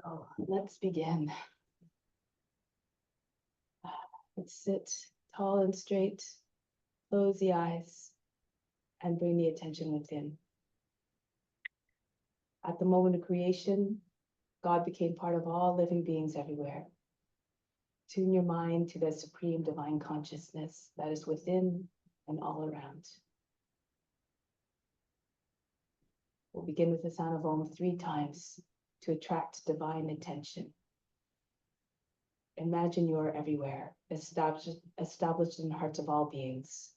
So let's begin. Let's sit tall and straight, close the eyes, and bring the attention within. At the moment of creation, God became part of all living beings everywhere. Tune your mind to the supreme divine consciousness that is within and all around. We'll begin with the sound of Om 3 times to attract divine attention. Imagine you are everywhere, established in the hearts of all beings.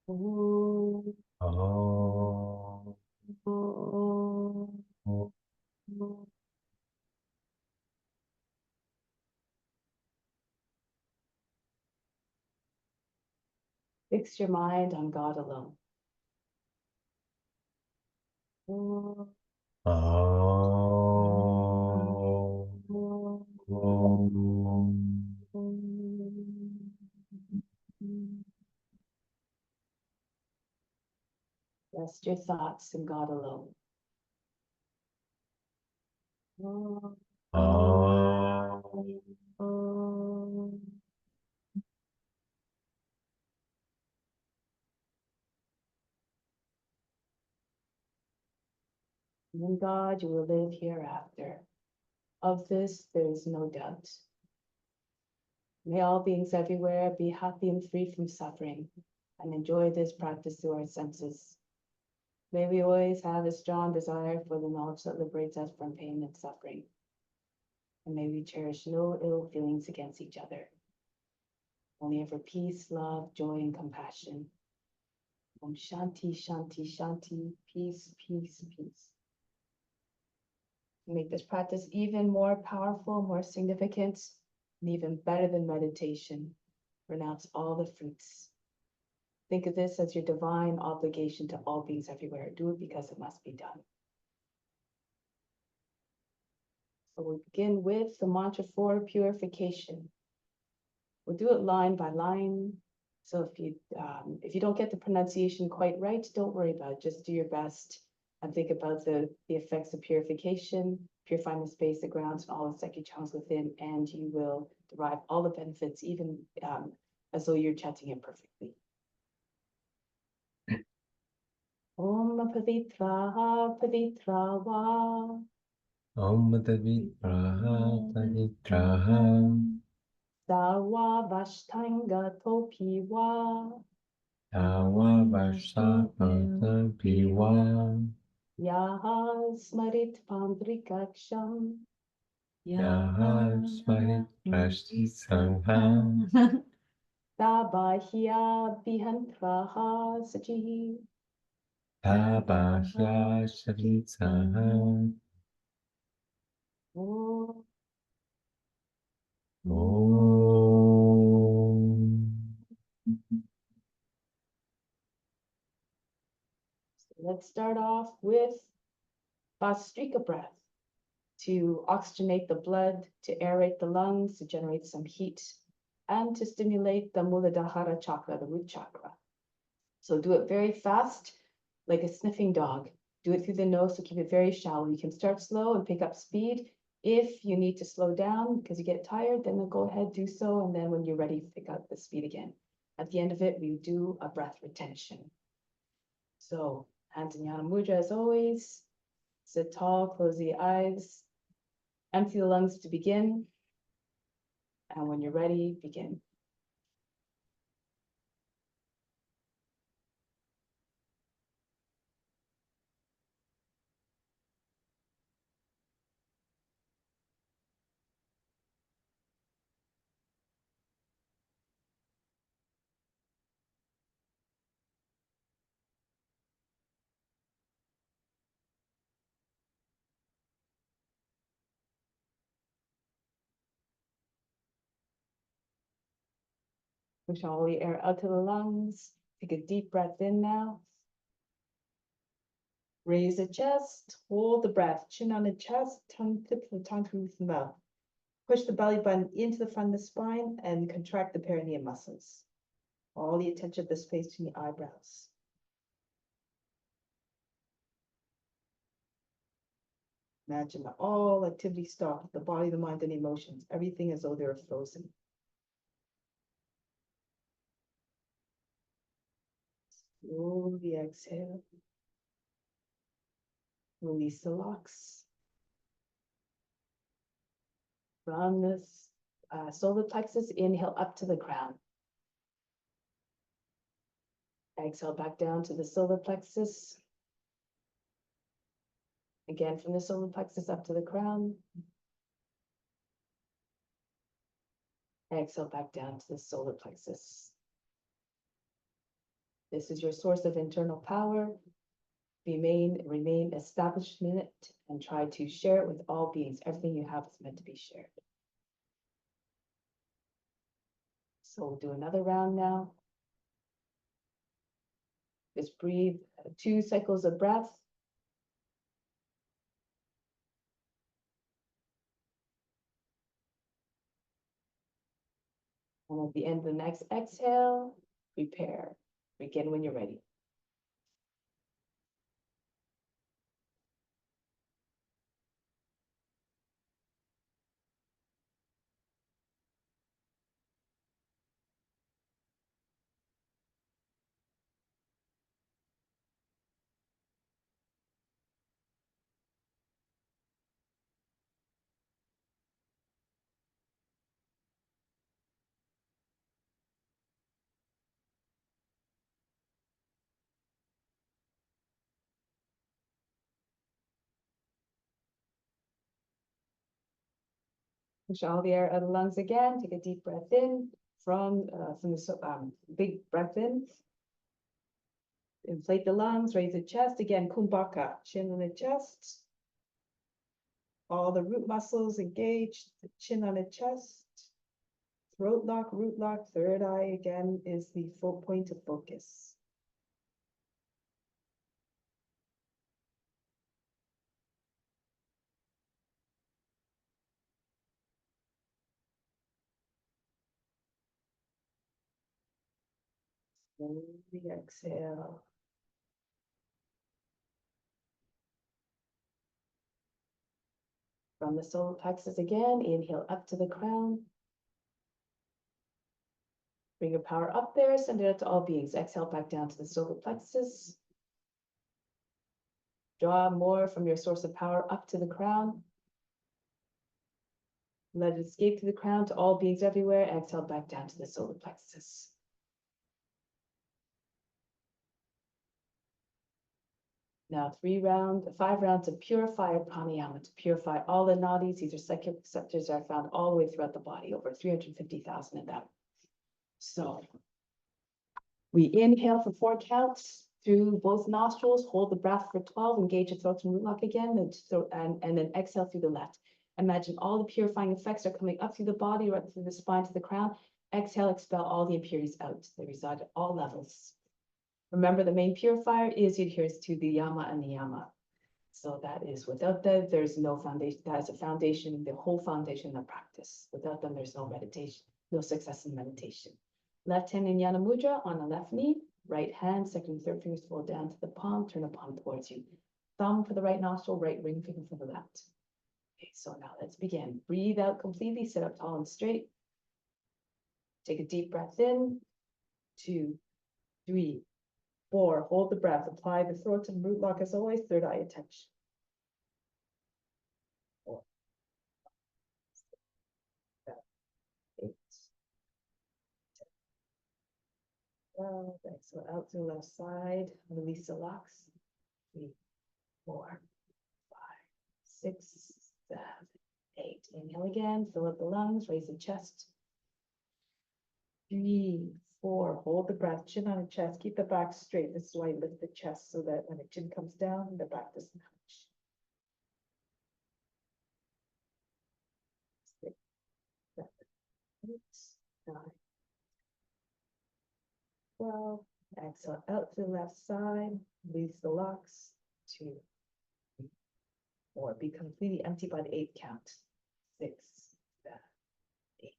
Om. Oh. Om. Fix your mind on God alone. Om. Oh. Rest your thoughts in God alone. In God, you will live hereafter. Of this, there is no doubt. May all beings everywhere be happy and free from suffering and enjoy this practice through our senses. May we always have a strong desire for the knowledge that liberates us from pain and suffering. And may we cherish no ill feelings against each other. Only ever peace, love, joy, and compassion. Om Shanti, Shanti, Shanti, peace, peace, peace. Make this practice even more powerful, more significant, and even better than meditation. Renounce all the fruits. Think of this as your divine obligation to all beings everywhere. Do it because it must be done. So we'll begin with the mantra for purification. We'll do it line by line. So if you don't get the pronunciation quite right, don't worry about it. Just do your best and think about the effects of purification, purifying the space, the grounds, and all the psychic channels within, and you will derive all the benefits, even as though you're chanting it perfectly. Om Pavitra Pavitra Va. Om Pavitraha Pavitraha Sarva Vashtanga Topi Va. Tawa Vasha Piva Yaha Smarit Pandrikaksham. Yaha Smarit Rashti Sangha Sabahya Bihantraha Sachihi. Tabahya Shavitsaha Om. Let's start off with Vastrika breath to oxygenate the blood, to aerate the lungs, to generate some heat, and to stimulate the Muladhara chakra, the root chakra. So do it very fast, like a sniffing dog. Do it through the nose, so keep it very shallow. You can start slow and pick up speed. If you need to slow down because you get tired, then go ahead, do so. And then when you're ready, pick up the speed again. At the end of it, we do a breath retention. So hands in Jnana Mudra as always. Sit tall, close the eyes, empty the lungs to begin. And when you're ready, begin. Push all the air out to the lungs. Take a deep breath in now. Raise the chest, hold the breath, chin on the chest, tongue tip the tongue through the mouth. Push the belly button into the front of the spine and contract the perineum muscles. All the attention of the space between the eyebrows. Imagine that all activity stopped, the body, the mind, and emotions, everything as though they were frozen. Slowly exhale. Release the locks. From this solar plexus, inhale up to the crown. Exhale back down to the solar plexus. Again, from the solar plexus up to the crown. Exhale back down to the solar plexus. This is your source of internal power. Remain established in it and try to share it with all beings. Everything you have is meant to be shared. So we'll do another round now. Just breathe 2 cycles of breath. And at the end of the next exhale, prepare. Begin when you're ready. Push all the air out of the lungs again. Take a deep breath in from the big breath in. Inflate the lungs, raise the chest. Again, kumbhaka, chin on the chest. All the root muscles engaged, the chin on the chest. Throat lock, root lock, third eye again is the full point of focus. Slowly exhale. From the solar plexus again, inhale up to the crown. Bring your power up there, send it out to all beings. Exhale back down to the solar plexus. Draw more from your source of power up to the crown. Let it escape to the crown to all beings everywhere. Exhale back down to the solar plexus. Now 5 rounds of pure fire pranayama to purify all the nadis. These are psychic receptors that are found all the way throughout the body, over 350,000 of them. So we inhale for 4 counts through both nostrils, hold the breath for 12, engage the throat and root lock again, and then exhale through the left. Imagine all the purifying effects are coming up through the body, right through the spine to the crown. Exhale, expel all the impurities out. They reside at all levels. Remember, the main purifier is the adherence to the yama and the yama. So that is, without that, there's no foundation. That is a foundation, the whole foundation of practice. Without them, there's no meditation, no success in meditation. Left hand in Jnana Mudra on the left knee, right hand, second and third fingers fall down to the palm, turn the palm towards you. Thumb for the right nostril, right ring finger for the left. Okay, so now let's begin. Breathe out completely, sit up tall and straight. Take a deep breath in, 2, 3, 4, hold the breath, apply the throat and root lock as always, third eye attention. 4, 7, 8, 12, exhale out to the left side, release the locks, 3, 4, 5, 6, 7, 8. Inhale again, fill up the lungs, raise the chest. 3, 4, hold the breath, chin on the chest, keep the back straight. This is why you lift the chest so that when the chin comes down, the back doesn't hunch. 6, 7, 8, 9, 12. Exhale out to the left side, release the locks. 2, 3, 4. Be completely empty by the 8th count. 6, 7, 8.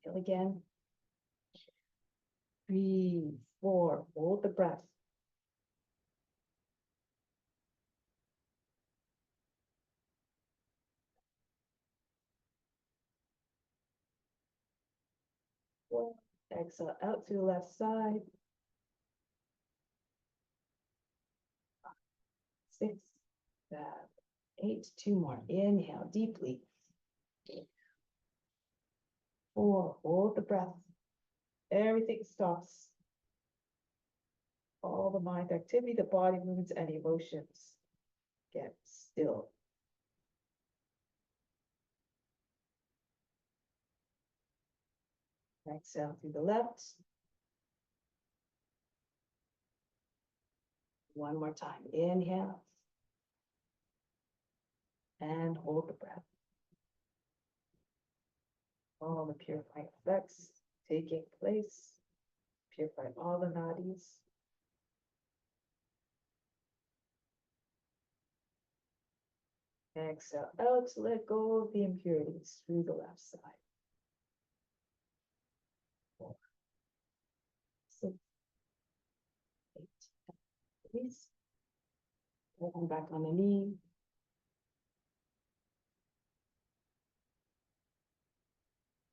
Inhale again. 3, 4. Hold the breath. Exhale out to the left side. 6, 7, 8, 2 more. Inhale deeply. 4, hold the breath. Everything stops. All the mind activity, the body movements, and emotions get still. Exhale through the left. One more time. Inhale. And hold the breath. All the purifying effects taking place. Purify all the nadis. Exhale out to let go of the impurities through the left side. 4, 6, 8, release. One back on the knee.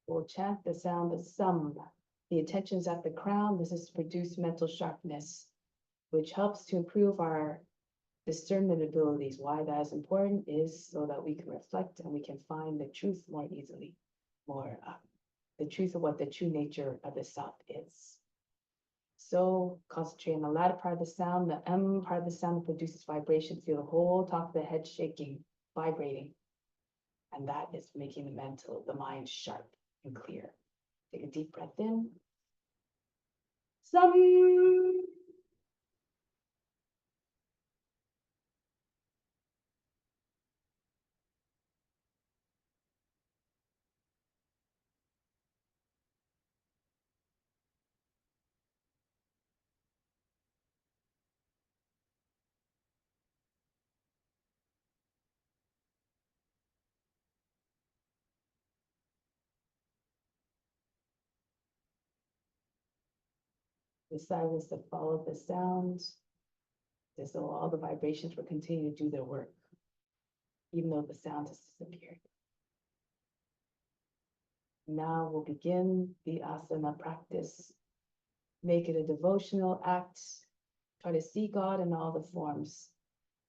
We'll chant the sound of sum. The attention's at the crown. This is to produce mental sharpness, which helps to improve our discernment abilities. Why that is important is so that we can reflect and we can find the truth more easily, the truth of what the true nature of the self is. So concentrate on the latter part of the sound, the M part of the sound produces vibration. Feel the whole top of the head shaking, vibrating. And that is making the mind sharp and clear. Take a deep breath in. Some. The silence that followed the sound, as though all the vibrations will continue to do their work, even though the sound has disappeared. Now we'll begin the asana practice. Make it a devotional act. Try to see God in all the forms.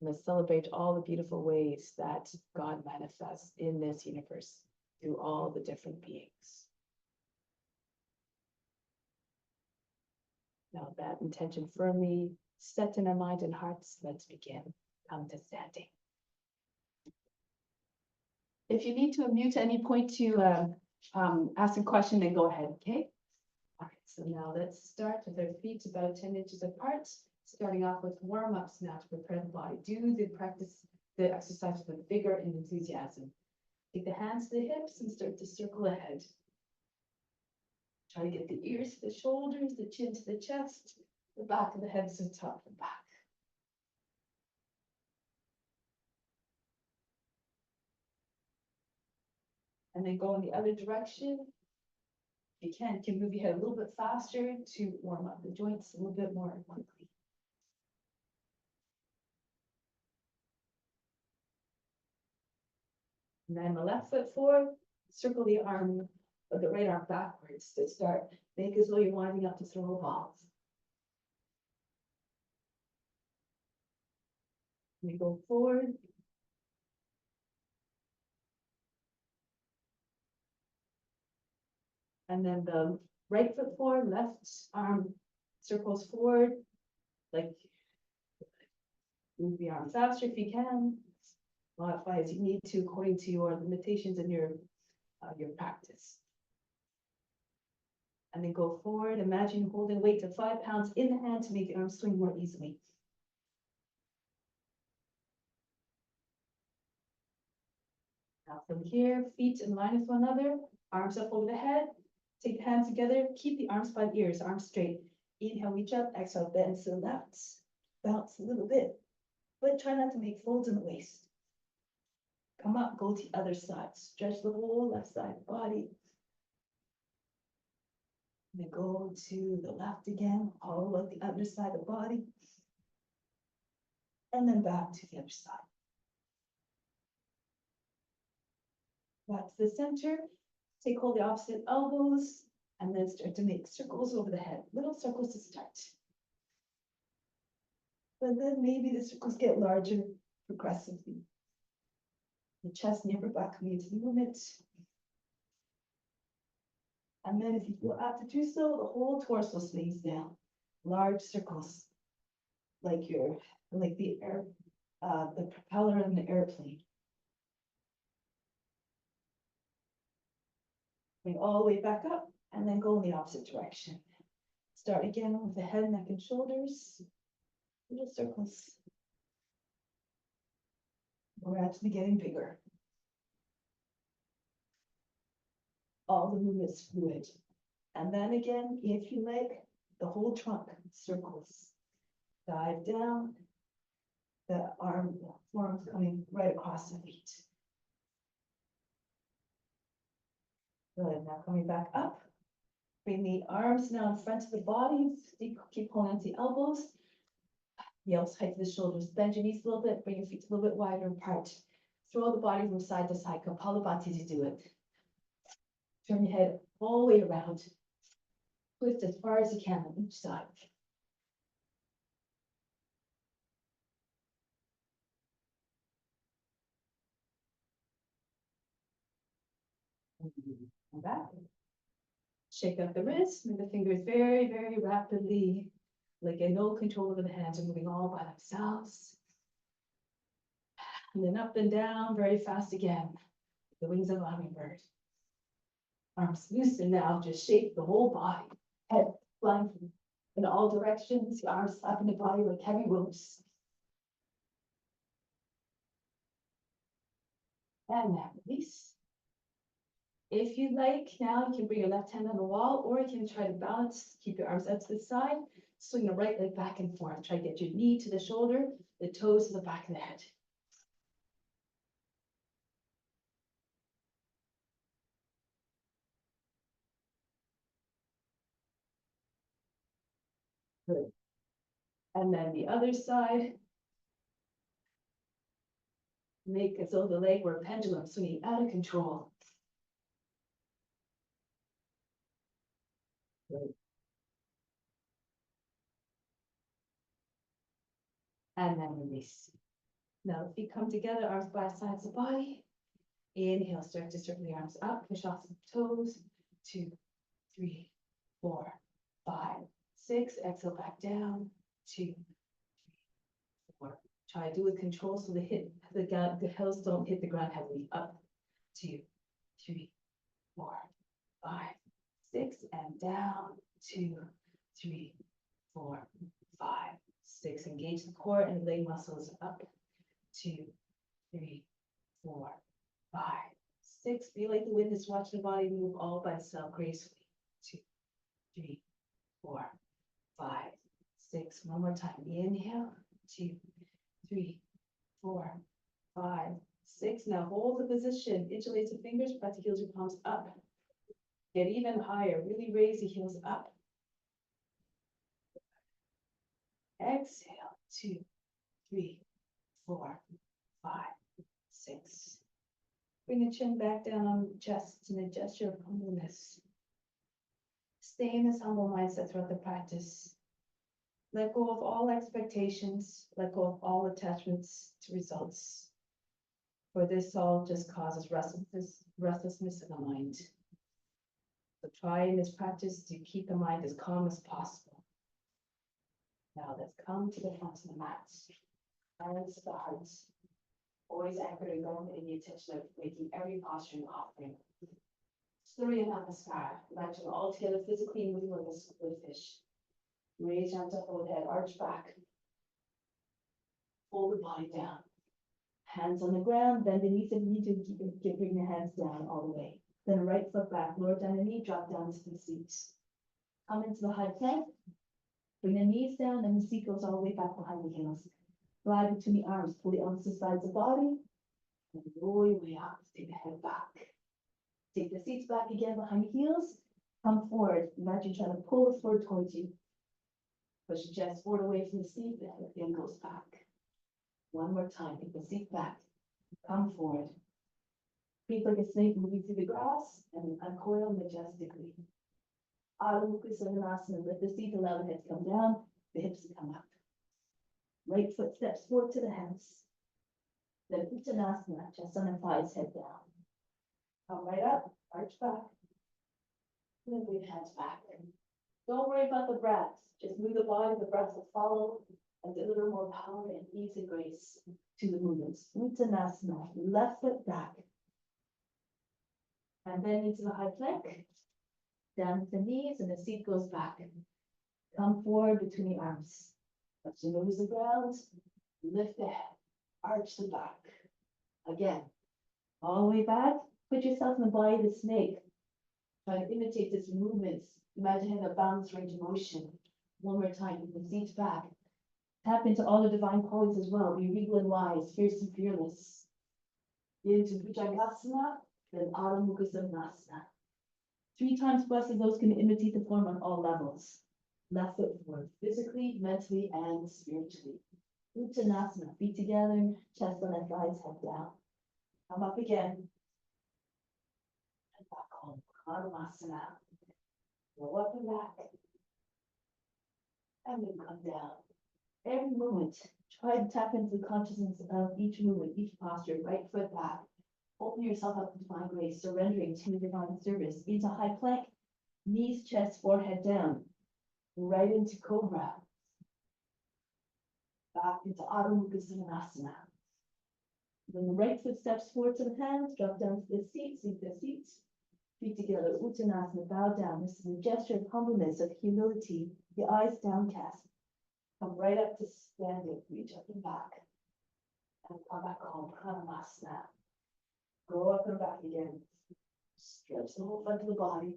And let's celebrate all the beautiful ways that God manifests in this universe through all the different beings. Now that intention firmly set in our mind and hearts, let's begin. Come to standing. If you need to unmute at any point to ask a question, then go ahead, okay? All right, so now let's start with our feet about 10 inches apart, starting off with warm-ups now to prepare the body. Do the practice, the exercise with vigor and enthusiasm. Take the hands to the hips and start to circle ahead. Try to get the ears to the shoulders, the chin to the chest, the back of the head to the top and back. And then go in the other direction. If you can move your head a little bit faster to warm up the joints a little bit more quickly. And then the left foot forward, circle the arm, or the right arm backwards to start. Make as though you're winding up to throw a ball. We go forward. And then the right foot forward, left arm circles forward, like move the arm faster if you can. Modify as you need to according to your limitations and your practice. And then go forward. Imagine holding weight of 5 pounds in the hand to make the arm swing more easily. Now from here, feet in line with one another, arms up over the head. Take the hands together, keep the arms by the ears, arms straight. Inhale, reach up, exhale, bend to the left. Bounce a little bit, but try not to make folds in the waist. Come up, go to the other side. Stretch the whole left side of the body. And then go to the left again, all of the other side of the body. And then back to the other side. Back to the center. Take hold the opposite elbows. And then start to make circles over the head, little circles to start. And then maybe the circles get larger progressively. The chest and upper back coming into movement. And then if you feel apt to do so, the whole torso swings down. Large circles, like the propeller in the airplane. Bring all the way back up and then go in the opposite direction. Start again with the head, neck, and shoulders. Little circles. We're actually getting bigger. All the movements fluid. And then again, if you like, the whole trunk circles. Dive down. The forearms coming right across the feet. Good. Now coming back up. Bring the arms now in front of the body. Keep pulling onto the elbows. The elbows height to the shoulders. Bend your knees a little bit. Bring your feet a little bit wider apart. Throw the body from side to side. Kapalabhati as you do it. Turn your head all the way around. Twist as far as you can on each side. And back. Shake out the wrists. Move the fingers very, very rapidly. Like no control over the hands are moving all by themselves. And then up and down very fast again. The wings of a hummingbird. Arms loosen now, just shake the whole body. Head flying in all directions, the arms slapping the body like heavy ropes. And now release. If you like, now you can bring your left hand on the wall, or you can try to balance, keep your arms out to the side, swing the right leg back and forth. Try to get your knee to the shoulder, the toes to the back of the head. Good. And then the other side. Make as though the leg were a pendulum swinging out of control. Good. And then release. Now, the feet come together, arms by sides of the body. Inhale, start to circle the arms up, push off some toes. 2, 3, 4, 5, 6. Exhale back down. 2, 3, 4. Try to do with control so the heels don't hit the ground heavily. Up. 2, 3, 4, 5, 6, and down. 2, 3, 4, 5, 6. Engage the core and leg muscles up. 2, 3, 4, 5, 6. Feel like the wind is watching the body move all by itself gracefully. 2, 3, 4, 5, 6. One more time. Inhale. 2, 3, 4, 5, 6. Now hold the position. Interlace the fingers, press the heels, your palms up. Get even higher. Really raise the heels up. Exhale. 2, 3, 4, 5, 6. Bring the chin back down on the chest and adjust your humbleness. Stay in this humble mindset throughout the practice. Let go of all expectations. Let go of all attachments to results. For this all just causes restlessness in the mind. So try in this practice to keep the mind as calm as possible. Now let's come to the front of the mat. Hands to the heart. Always anchored and going in the intention of making every posture an offering. Surya Namaskar. Imagine all together physically moving like a squid fish. Raise your arms up over the head, arch back. Fold the body down. Hands on the ground, bend the knees if you need to bring your hands down all the way. Then right foot back, lower down the knee, drop down to the seat. Come into the high plank. Bring the knees down and the seat goes all the way back behind the heels. Glide between the arms, pull the arms to the sides of the body. And roll your way up, take the head back. Take the seats back again behind the heels. Come forward. Imagine trying to pull the floor towards you. Push the chest forward away from the seat, the head again goes back. One more time, take the seat back. Come forward. Creep like a snake moving through the grass and uncoil majestically. Adho Mukha Svanasana, lift the seat, allow the head to come down, the hips to come up. Right foot steps forward to the hands. Then Uttanasana, chest on and thighs, head down. Come right up, arch back. And then move hands back. Don't worry about the breath. Just move the body, the breath will follow and deliver more power and ease and grace to the movements. Uttanasana, left foot back. And then into the high plank. Down to the knees and the seat goes back. Come forward between the arms. Touch the nose to the ground. Lift the head. Arch the back. Again. All the way back. Put yourself in the body of the snake. Try to imitate this movement. Imagine having a balanced range of motion. One more time. With the seat back. Tap into all the divine qualities as well. Be regal and wise, fierce and fearless. Into Bhujangasana, then Adho Mukha Svanasana. 3 times blessed those can imitate the form on all levels. Left foot forward, physically, mentally, and spiritually. Uttanasana, feet together, chest on and thighs, head down. Come up again. And back home. Karmasana. Go up and back. And then come down. Every movement, try to tap into the consciousness of each movement, each posture, right foot back. Open yourself up to divine grace, surrendering to divine service. Into high plank, knees, chest, forehead down. Right into cobra. Back into Adho Mukha Svanasana. Then the right foot steps forward to the hands, drop down to the seat, sink the seat. Feet together, Uttanasana, bow down. This is a gesture of humbleness, of humility, the eyes downcast. Come right up to standing, reach up and back. And come back home, Karmasana. Go up and back again. Stretch the whole front of the body.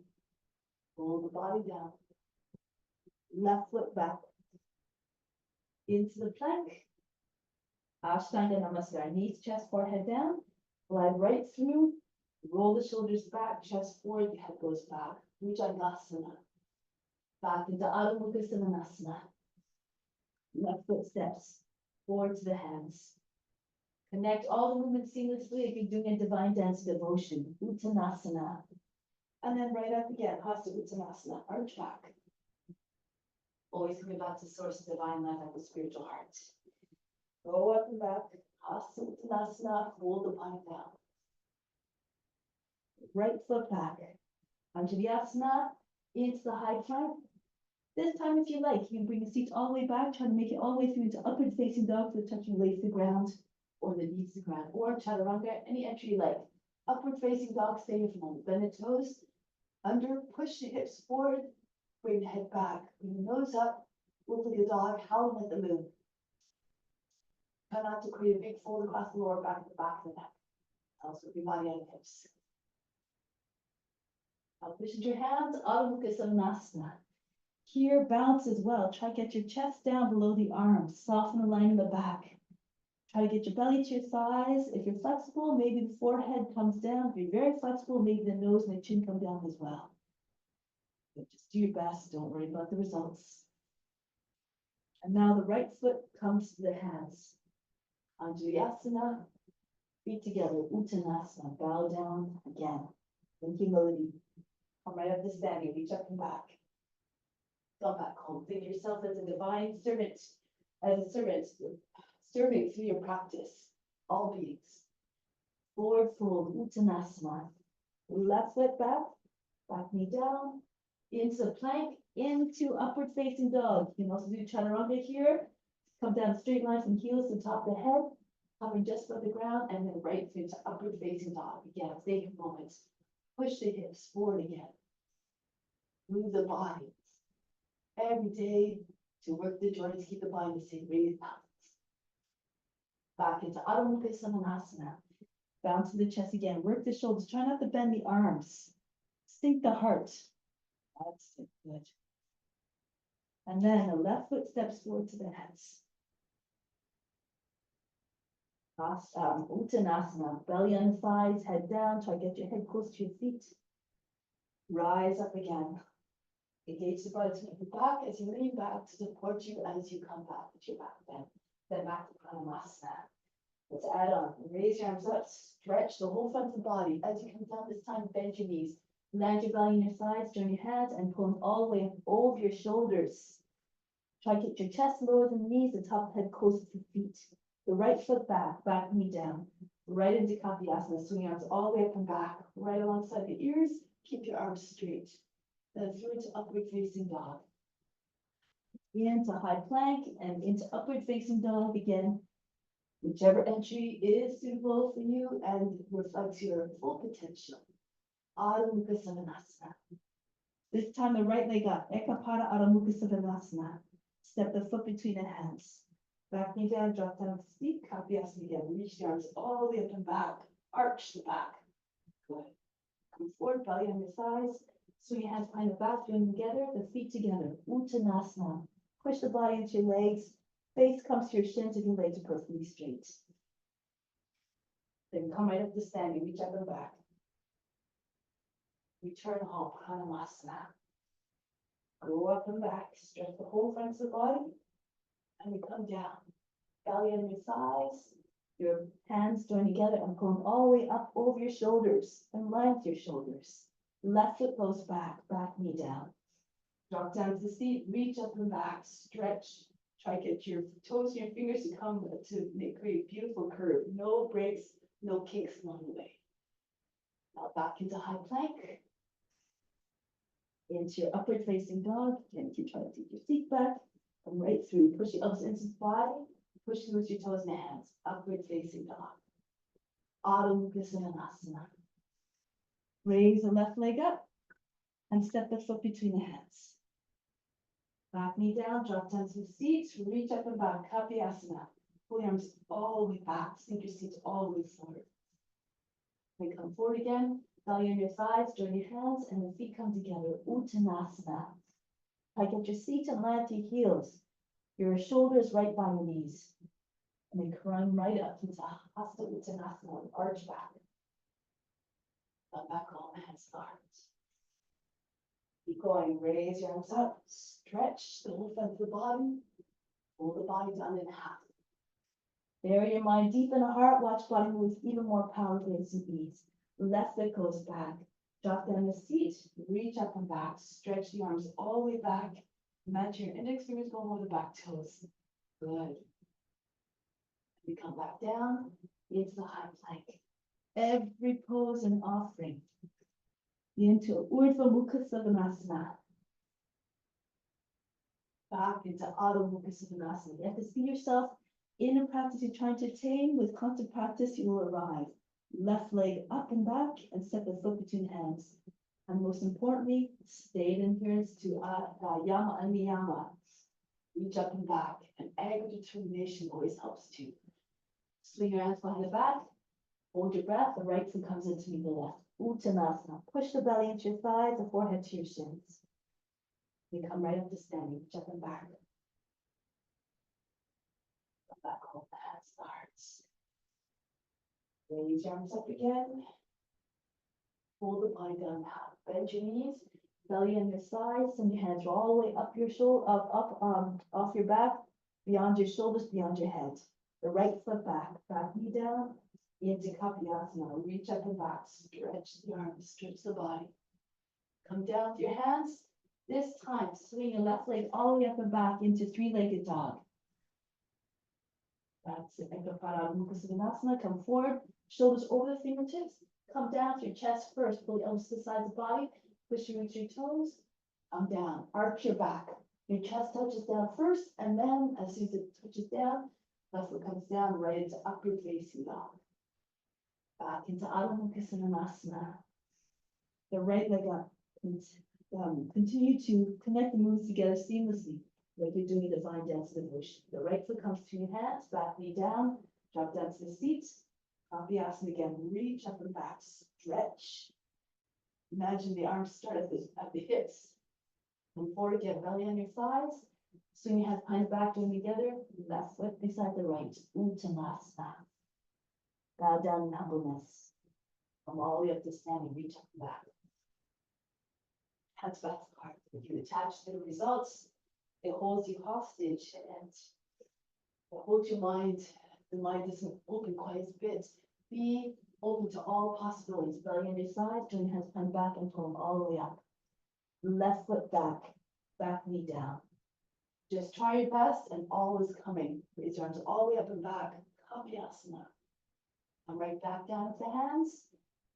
Hold the body down. Left foot back. Into the plank. Ashtanga Namaskar. Knees, chest, forehead down. Glide right through. Roll the shoulders back, chest forward, the head goes back. Bhujangasana. Back into Adho Mukha Svanasana. Left foot steps forward to the hands. Connect all the movements seamlessly if you're doing a divine dance devotion. Uttanasana. And then right up again, Hasta Uttanasana, arch back. Always coming back to source of divine life at the spiritual heart. Go up and back, Hasta Uttanasana, fold the body down. Right foot back. Anjaliasana, into the high plank. This time, if you like, you can bring the seat all the way back, try to make it all the way through into upward facing dog, so the touching legs to the ground, or the knees to the ground, or chaturanga, any entry you like. Upward facing dog, stay here for a moment. Bend the toes, under, push the hips forward, bring the head back, bring the nose up, look like a dog, howling at the moon. Try not to create a big fold across the lower back, the back of the neck. Also, your body on the hips. Now, push into your hands, Adho Mukha Svanasana. Here, bounce as well. Try to get your chest down below the arms. Soften the line in the back. Try to get your belly to your thighs. If you're flexible, maybe the forehead comes down. If you're very flexible, maybe the nose and the chin come down as well. But just do your best. Don't worry about the results. And now the right foot comes to the hands. Anjaliasana. Feet together. Uttanasana. Bow down again. In humility. Come right up to standing. Reach up and back. Come back home. Think of yourself as a divine servant, serving through your practice, all beings. Forward fold, Uttanasana. Left foot back, back knee down, into plank, into upward facing dog. You can also do chaturanga here. Come down straight line from heels to top of the head, hovering just above the ground, and then right through to upward facing dog. Again, take a moment. Push the hips forward again. Move the body. Every day to work the joints, keep the body in the same rate of balance. Back into Adho Mukha Svanasana. Bounce to the chest again. Work the shoulders. Try not to bend the arms. Sink the heart. That's it. Good. And then the left foot steps forward to the hands. Uttanasana. Belly on the thighs, head down. Try to get your head close to your feet. Rise up again. Engage the body to make it back as you lean back to support you as you come back with your back bend. Then back to Pranayama. Let's add on. Raise your arms up, stretch the whole front of the body. As you come down this time, bend your knees. Land your belly on your sides, join your hands, and pull all the way up over your shoulders. Try to keep your chest lower than the knees, the top of the head close to the feet. The right foot back, back knee down. Right into Kapyasana, swing your arms all the way up and back, right alongside the ears. Keep your arms straight. Then through into upward facing dog. Into high plank and into upward facing dog again. Whichever entry is suitable for you and reflects your full potential. Adho Mukha Savasana. This time the right leg up. Ekapada Adho Mukha Savasana. Step the foot between the hands. Back knee down, drop down to seat. Kapyasana again. Reach the arms all the way up and back. Arch the back. Good. Come forward, belly on your thighs. Swing your hands behind the back, join them together, the feet together. Uttanasana. Push the body into your legs. Face comes to your shins if your legs are perfectly straight. Then come right up to standing, reach up and back. Return home, Pranamasana. Go up and back, stretch the whole front of the body, and we come down. Belly on your thighs, your hands join together and going all the way up over your shoulders and length your shoulders. Left foot goes back, back knee down. Drop down to the seat, reach up and back, stretch. Try to get your toes and your fingers to come to create a beautiful curve. No breaks, no kinks along the way. Now back into high plank. Into your upward facing dog. Again, keep trying to take your feet back. Come right through. Push your elbows into the body. Push through with your toes and hands. Upward facing dog. Adho Mukha Savasana. Raise the left leg up and step the foot between the hands. Back knee down, drop down to the seat, reach up and back, Kapyasana. Pull your arms all the way back, sink your seat all the way forward. Then come forward again, belly on your thighs, join your hands, and the feet come together, Uttanasana. Try to get your seat and land to your heels. Your shoulders right by your knees. And then climb right up into Hasta Uttanasana, arch back. Come back home, hands to hearts. Keep going, raise your arms up, stretch the whole front of the body, pull the body down in half. Bury your mind deep in the heart, watch body move even more powerfully and some ease. Left foot goes back, drop down the seat, reach up and back, stretch the arms all the way back. Imagine your index fingers going over the back toes. Good. We come back down into the high plank. Every pose an offering. Into Urdhva Mukha Savasana. Back into Adho Mukha Savasana. You have to see yourself in a practice you're trying to attain. With constant practice, you will arrive. Left leg up and back and step the foot between hands. And most importantly, stay in adherence to Yama and Niyama. Reach up and back. And aggregate determination always helps too. Swing your hands behind the back. Hold your breath. The right foot comes into the left. Uttanasana. Push the belly into your thighs, the forehead to your shins. We come right up to standing, reach up and back. Come back, hold the hands starts. Raise your arms up again. Hold the body down now. Bend your knees, belly on your sides, and your hands are all the way up your shoulder, off your back, beyond your shoulders, beyond your head. The right foot back, back knee down. Into Kapyasana, reach up and back, stretch the arms, stretch the body. Come down with your hands. This time, swing your left leg all the way up and back into three-legged dog. That's it. Ekapada Mukha Savasana. Come forward, shoulders over the fingertips. Come down to your chest first. Pull your elbows to the sides of the body. Push your reach your toes. Come down. Arch your back. Your chest touches down first, and then as soon as it touches down, left foot comes down right into upward facing dog. Back into Adho Mukha Savasana. The right leg up. Continue to connect the moves together seamlessly, like you're doing a divine dance devotion. The right foot comes to your hands, back knee down, drop down to the seat. Kapyasana again. Reach up and back, stretch. Imagine the arms start at the hips. Come forward again, belly on your thighs. Swing your hands behind the back, join together. Left foot beside the right. Uttanasana. Bow down in humbleness. Come all the way up to standing, reach up and back. Hands back to the heart. If you attach to the results, it holds you hostage and it holds your mind. The mind doesn't open quite as bit. Be Open to all possibilities. Belly on your side, turn your hands behind back and pull them all the way up. Left foot back, back knee down. Just try your best and all is coming. Raise your arms all the way up and back. Kavyasana. Come right back down with the hands.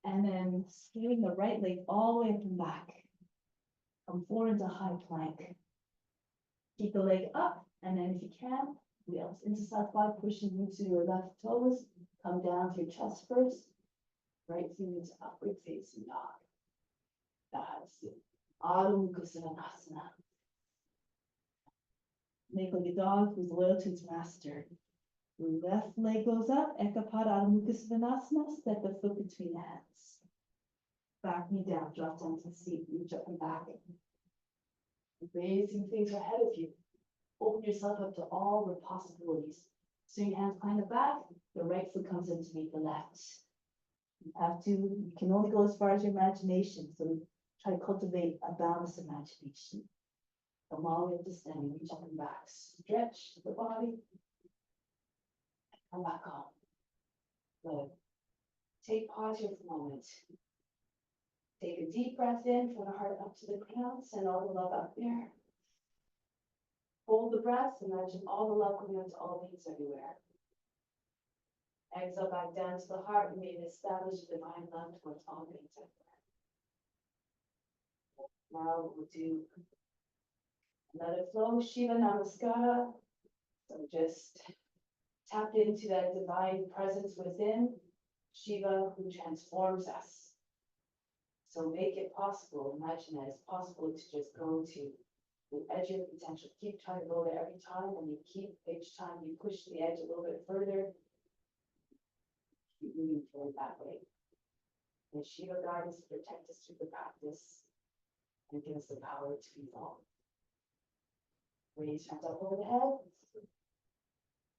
And then swing the right leg all the way up and back. Come forward into high plank. Keep the leg up. And then if you can, wheels into side body, pushing into your left toes. Come down to your chest first. Right foot into upward facing dog. That's it. Adho Mukha Svanasana. Make like a dog who's loyal to its master. Left leg goes up, Ekapada Adho Mukha Svanasana, step the foot between the hands. Back knee down, drop down to the seat, reach up and back. Raising things ahead of you. Open yourself up to all the possibilities. Swing your hands behind the back, the right foot comes in to meet the left. You can only go as far as your imagination, so try to cultivate a balanced imagination. Come all the way up to standing, reach up and back, stretch the body, come back on. Good. Take pause here for a moment. Take a deep breath in, from the heart up to the ground, send all the love up there. Hold the breath, imagine all the love going out to all beings everywhere. Exhale back down to the heart, and may it establish divine love towards all beings everywhere. Now we'll do another flow, Shiva Namaskara. So just tap into that divine presence within, Shiva who transforms us. So make it possible, imagine that it's possible to just go to the edge of potential. Keep trying to go there every time, and you keep, each time you push the edge a little bit further, keep moving forward that way. And Shiva guide us, protect us through the practice, and give us the power to evolve. Raise your hands up over the head.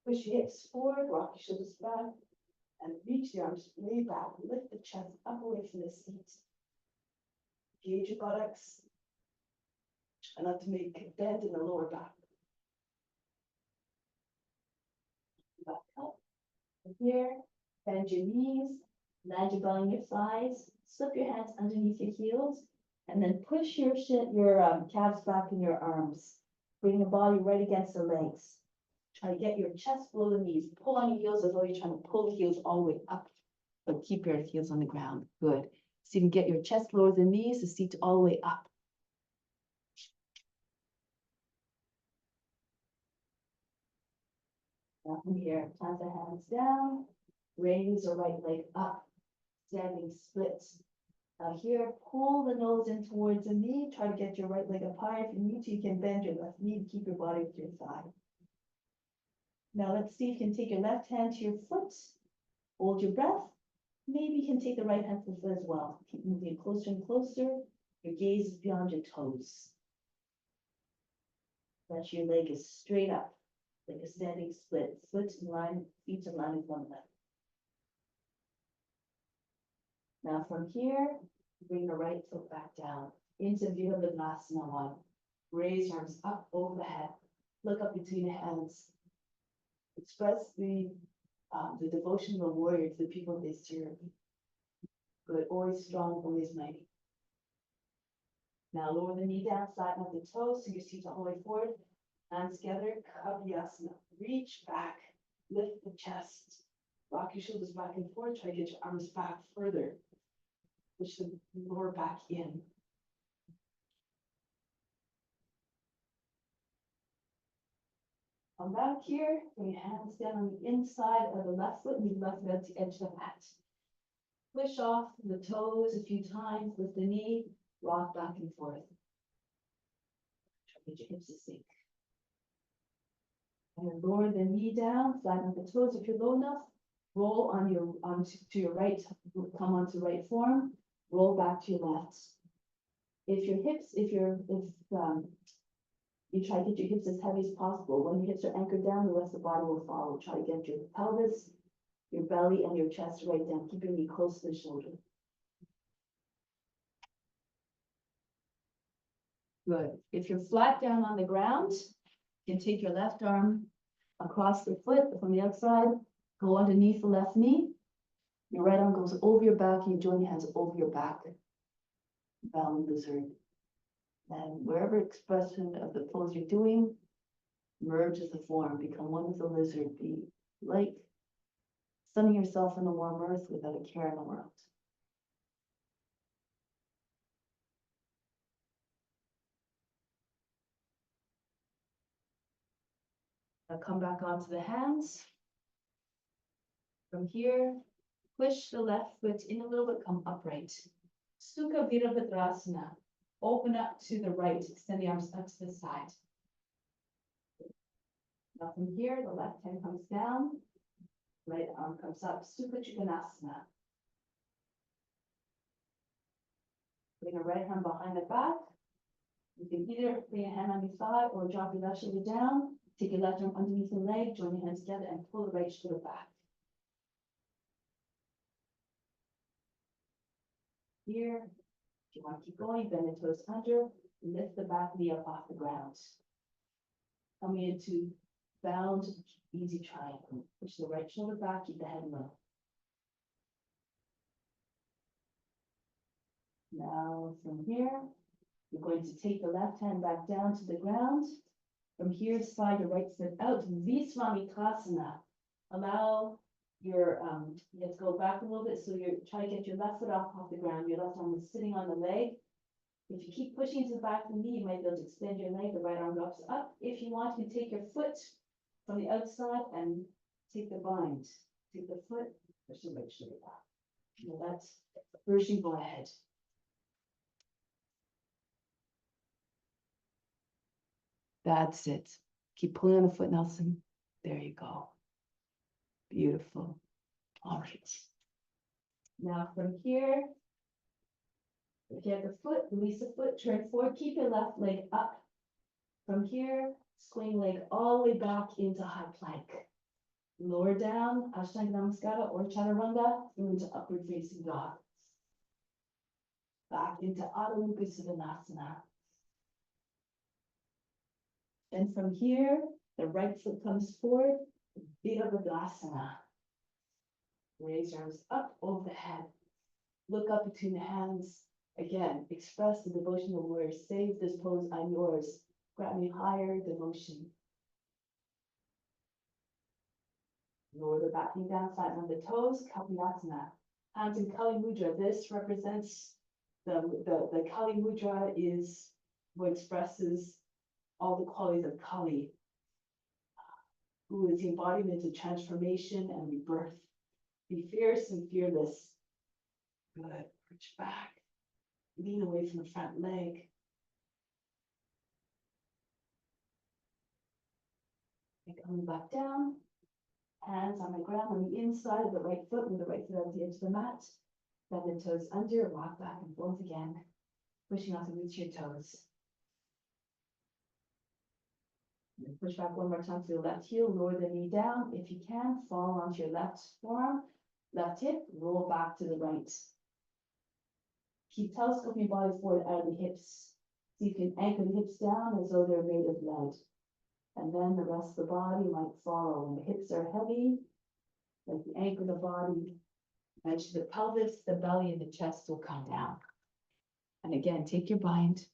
Push your hips forward, rock your shoulders back, and reach the arms way back. Lift the chest up away from the seat. Engage your buttocks. Try not to make a bend in the lower back. Back up. From here, bend your knees, land your belly on your thighs, slip your hands underneath your heels, and then push your calves back in your arms. Bring the body right against the legs. Try to get your chest below the knees. Pull on your heels as though you're trying to pull the heels all the way up, but keep your heels on the ground. Good. So you can get your chest below the knees, the seat all the way up. Now from here, plant the hands down, raise the right leg up, standing splits. Now here, pull the nose in towards the knee. Try to get your right leg up high. If you need to, you can bend your left knee to keep your body with your thigh. Now let's see if you can take your left hand to your foot. Hold your breath. Maybe you can take the right hand to the foot as well. Keep moving closer and closer. Your gaze is beyond your toes. That your leg is straight up, like a standing split. Foot in line, feet in line with one another. Now from here, bring the right foot back down into Virabhadrasana 1. Raise your arms up over the head. Look up between the hands. Express the devotion of the warrior to the people they serve. Good, always strong, always mighty. Now lower the knee down, flatten out the toes, so your feet all the way forward. Hands together, Kavyasana. Reach back, lift the chest. Rock your shoulders back and forth. Try to get your arms back further. Push the lower back in. Come back here, bring your hands down on the inside of the left foot, and the left foot to the edge of the mat. Push off the toes a few times, lift the knee, rock back and forth. Try to get your hips to sink. And then lower the knee down, flatten the toes if you're low enough. Roll to your right, come onto right form, roll back to your left. If you try to get your hips as heavy as possible. When your hips are anchored down, the rest of the body will follow. Try to get your pelvis, your belly, and your chest right down, keeping you close to the shoulder. Good. If you're flat down on the ground, you can take your left arm across the foot from the outside, go underneath the left knee, Your right arm goes over your back, and you join your hands over your back. Bound lizard. And wherever expression of the pose you're doing, merge as a form, become one with the lizard. Be like sunning yourself in the warm earth without a care in the world. Now come back onto the hands. From here, push the left foot in a little bit, come upright. Sukha Virabhadrasana. Open up to the right, extend the arms up to the side. Now from here, the left hand comes down, right arm comes up, Sukha Trikonasana. Bring your right hand behind the back. You can either lay a hand on your thigh or drop your left shoulder down. Take your left arm underneath your leg, join your hands together and pull the right shoulder back. Here, if you want to keep going, bend the toes under, lift the back knee up off the ground. Coming into bound, easy triangle. Push the right shoulder back, keep the head low. Now from here, you're going to take the left hand back down to the ground. From here, slide your right foot out, Visvamitrasana. Allow your, you have to go back a little bit, so you're trying to get your left foot off the ground. Your left arm is sitting on the leg. If you keep pushing to the back of the knee, you might be able to extend your leg, the right arm goes up. If you want, you can take your foot from the outside and take the bind. Take the foot, push the right shoulder back. Now that's version, go ahead. That's it. Keep pulling on the foot, Nelson. There you go. Beautiful. All right. Now from here, if you have the foot, release the foot, turn forward, keep your left leg up. From here, swing leg all the way back into high plank. Lower down, Ashtanga Namaskara or Chaturanga, into upward facing dog. Back into Adho Mukha Siddhanasana. And from here, the right foot comes forward, Virabhadrasana. Raise your arms up over the head. Look up between the hands. Again, express the devotional warrior. Save this pose, I'm yours. Grant me higher devotion. Lower the back knee down, flatten on the toes, Kapilasana. Hands in Kali Mudra. This represents the Kali Mudra is what expresses all the qualities of Kali, who is the embodiment of transformation and rebirth. Be fierce and fearless. Good. Reach back. Lean away from the front leg. And coming back down. Hands on the ground on the inside of the right foot, with the right foot on the edge of the mat. Bend the toes under, rock back and forth again. Pushing off the roots of your toes. And push back one more time to the left heel, lower the knee down. If you can, fall onto your left forearm, left hip, roll back to the right. Keep telescoping your body forward out of the hips. So you can anchor the hips down as though they're made of lead. And then the rest of the body might follow. When the hips are heavy, like you anchor the body, edge the pelvis, the belly, and the chest will come down. And again, take your bind.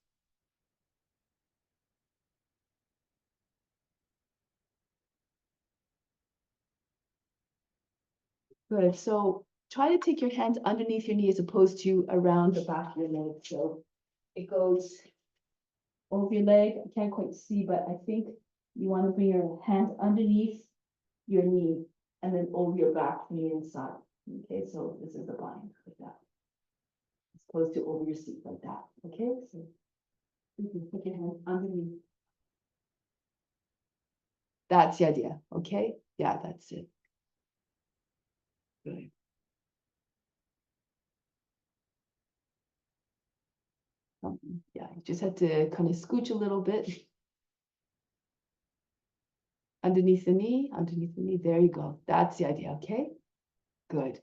Good. So try to take your hands underneath your knee as opposed to around the back of your leg. So it goes over your leg. I can't quite see, but I think you want to bring your hand underneath your knee and then over your back from the inside. Okay, so this is the bind like that. As opposed to over your seat like that. Okay, so you can put your hand underneath. That's the idea. Okay, yeah, that's it. Good. Yeah, you just have to kind of scooch a little bit. Underneath the knee, underneath the knee. There you go. That's the idea. Okay, good.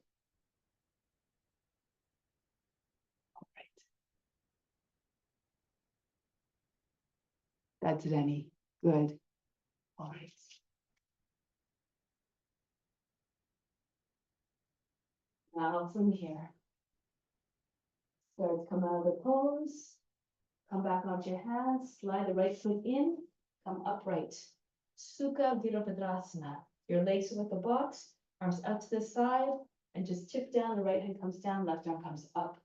All right. That's it, Annie. Good. All right. Now from here, start to come out of the pose. Come back onto your hands, slide the right foot in, come upright. Sukha Virabhadrasana. Your legs are like a box, arms out to the side, and just tip down, the right hand comes down, left arm comes up.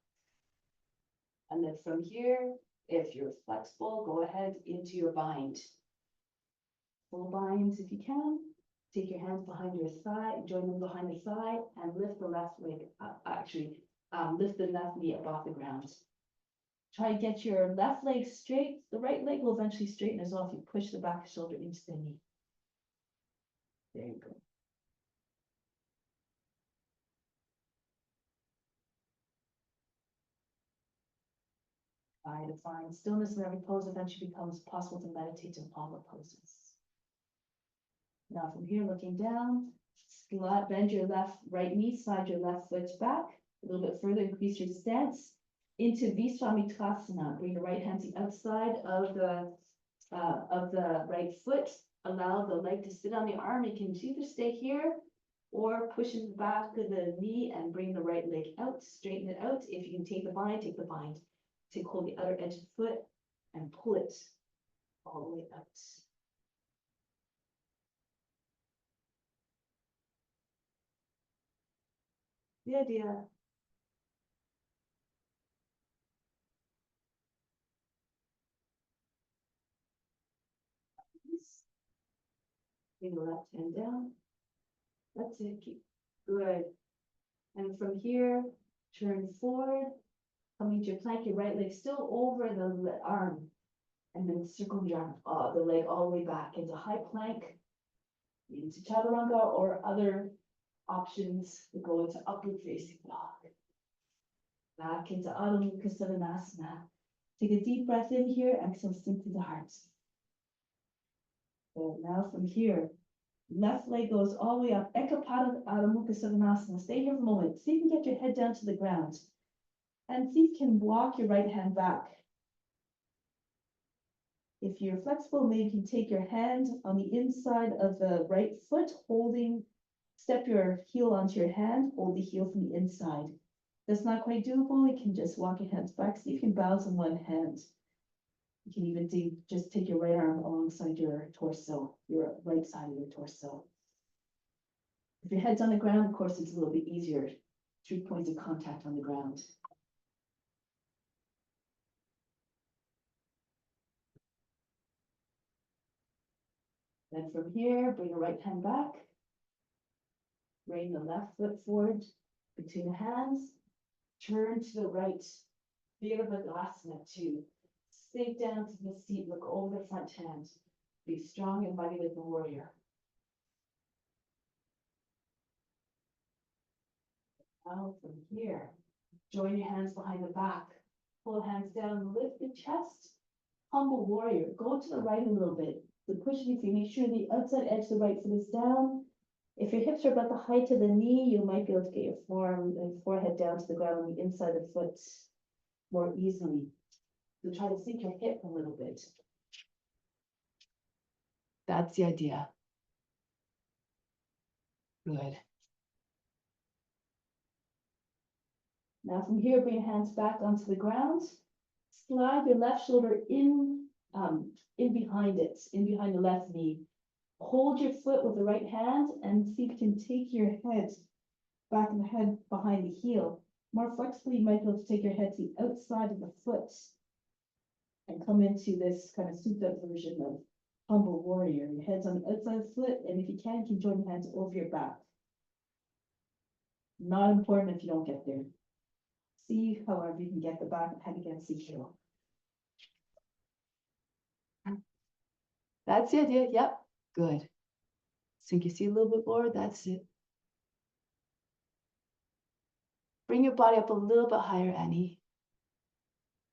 And then from here, if you're flexible, go ahead into your bind. Full binds if you can. Take your hands behind your thigh, join them behind the thigh, and lift the left leg up. Lift the left knee up off the ground. Try to get your left leg straight. The right leg will eventually straighten as well if you push the back shoulder into the knee. There you go. Try to find stillness in every pose. Eventually becomes possible to meditate in all the poses. Now from here, looking down, bend your right knee, slide your left foot back a little bit further, increase your stance into Viswamitrasana. Bring the right hand to the outside of the right foot. Allow the leg to sit on the arm. You can either stay here or push in the back of the knee and bring the right leg out, straighten it out. If you can take the bind, take the bind. Hold the other edge of the foot and pull it all the way out. The idea. Bring the left hand down. That's it. Keep good. And from here, turn forward, coming to your plank, your right leg still over the arm, and then circle the arm, the leg all the way back into high plank, into chaturanga or other options that go into upward facing dog. Back into Adho Mukha Savasana. Take a deep breath in here, exhale, sink to the heart. So now from here, left leg goes all the way up. Ekapada Adho Mukha Savasana. Stay here for a moment. See if you can get your head down to the ground. And see if you can walk your right hand back. If you're flexible, maybe you can take your hand on the inside of the right foot, step your heel onto your hand, hold the heel from the inside. That's not quite doable. You can just walk your hands back. See if you can balance on one hand. You can even just take your right arm alongside your torso, your right side of your torso. If your head's on the ground, of course, it's a little bit easier. 3 points of contact on the ground. Then from here, bring the right hand back. Bring the left foot forward between the hands. Turn to the right. Virabhadrasana 2. Sink down to the seat. Look over the front hand. Be strong and mighty like a warrior. Now from here, join your hands behind the back. Pull hands down. Lift the chest. Humble warrior. Go to the right a little bit. The push your feet. Make sure the outside edge of the right foot is down. If your hips are about the height of the knee, you might be able to get your forearm and forehead down to the ground on the inside of the foot more easily. So try to sink your hip a little bit. That's the idea. Good. Now from here, bring your hands back onto the ground. Slide your left shoulder in behind it, in behind the left knee. Hold your foot with the right hand and see if you can take your head back in the head behind the heel. More flexibly, you might be able to take your head to the outside of the foot and come into this kind of souped up version of humble warrior. Your head's on the outside of the foot, and if you can join your hands over your back. Not important if you don't get there. See, however, you can get the back head against the heel. That's the idea. Yep. Good. Sink your seat a little bit lower. That's it. Bring your body up a little bit higher, Annie.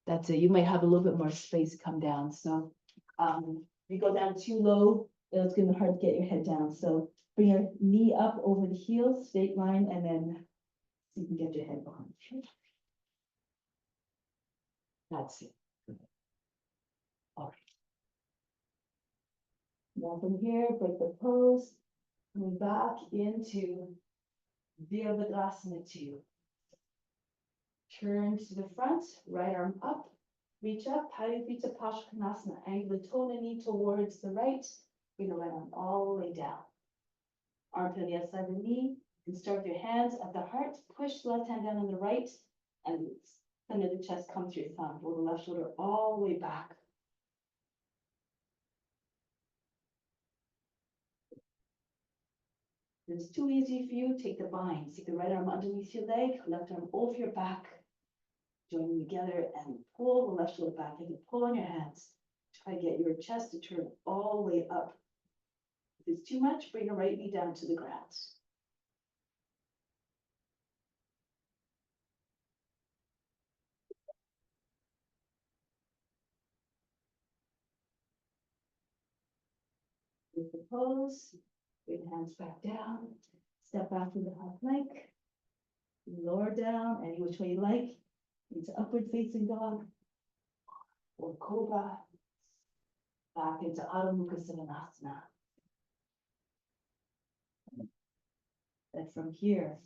That's it. You might have a little bit more space to come down. So if you go down too low, it's going to be hard to get your head down. So bring your knee up over the heel, straight line, and then so you can get your head behind you. That's it. All right. Now from here, break the pose, coming back into Virabhadrasana 2. Turn to the front, right arm up, reach up, Parivrita Parsvanasana, angle the toe and knee towards the right, bring the right arm all the way down. Armpit on the outside of the knee, and start with your hands at the heart, push the left hand down on the right, and center of the chest, come through your thumb, roll the left shoulder all the way back. If it's too easy for you, take the bind, take the right arm underneath your leg, left arm over your back, join them together and pull the left shoulder back. You can pull on your hands. Try to get your chest to turn all the way up. If it's too much, bring your right knee down to the ground. With the pose, bring the hands back down, step back with the half plank, lower down, any which way you like, into upward facing dog, or cobra, back into Adho Mukha Sivanasana. And from here,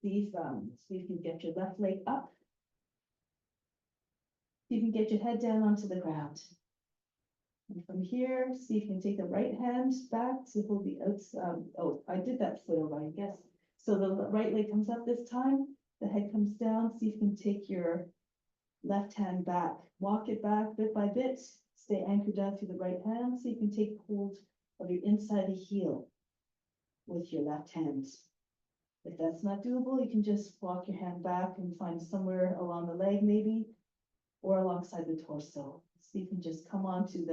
see if you can get your left leg up. See if you can get your head down onto the ground. And from here, see if you can take the right hand back to hold the outside. Oh, I did that foot over, I guess. So the right leg comes up this time, the head comes down. See if you can take your left hand back, walk it back bit by bit, stay anchored down through the right hand. So you can take hold of your inside the heel with your left hand. If that's not doable, you can just walk your hand back and find somewhere along the leg maybe, or alongside the torso. So you can just come onto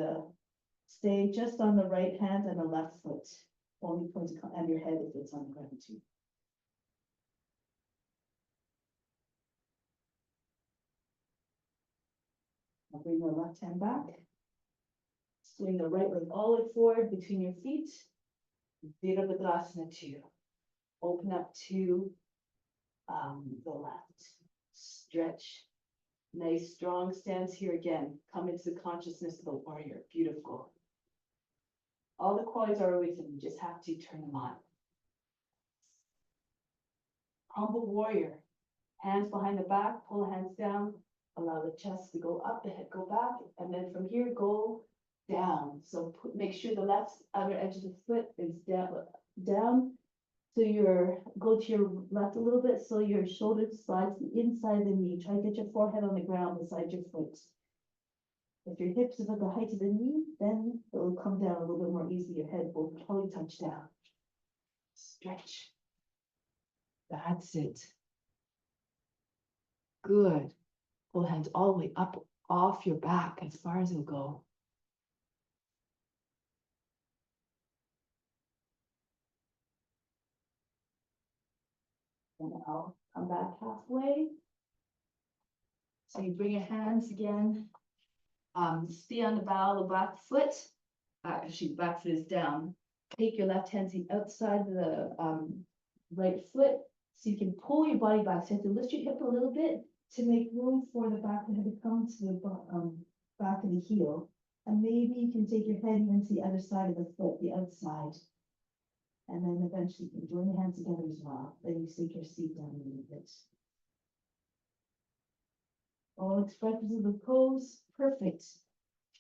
stay just on the right hand and the left foot. Only point to and your head if it's on the ground too. I'll bring the left hand back. Swing the right leg all the way forward between your feet. Virabhadrasana 2. Open up to the left. Stretch. Nice strong stance here again. Come into the consciousness of the warrior. Beautiful. All the qualities are within you. Just have to turn them on. Humble warrior. Hands behind the back. Pull the hands down. Allow the chest to go up, the head go back, and then from here go down. So make sure the left outer edge of the foot is down. So go to your left a little bit, so your shoulder slides the inside of the knee. Try to get your forehead on the ground beside your foot. If your hips are at the height of the knee, then it will come down a little bit more easily. Your head will probably touch down. Stretch. That's it. Good. Pull hands all the way up off your back as far as it'll go. And I'll come back halfway. So you bring your hands again. Stay on the bow of the back foot. Actually, the back foot is down. Take your left hand to the outside of the right foot. So you can pull your body back. So you have to lift your hip a little bit to make room for the back of the head to come to the back of the heel. And maybe you can take your head even to the other side of the foot, the outside. And then eventually you can join your hands together as well. Then you sink your seat down a little bit. All expressions of the pose, perfect.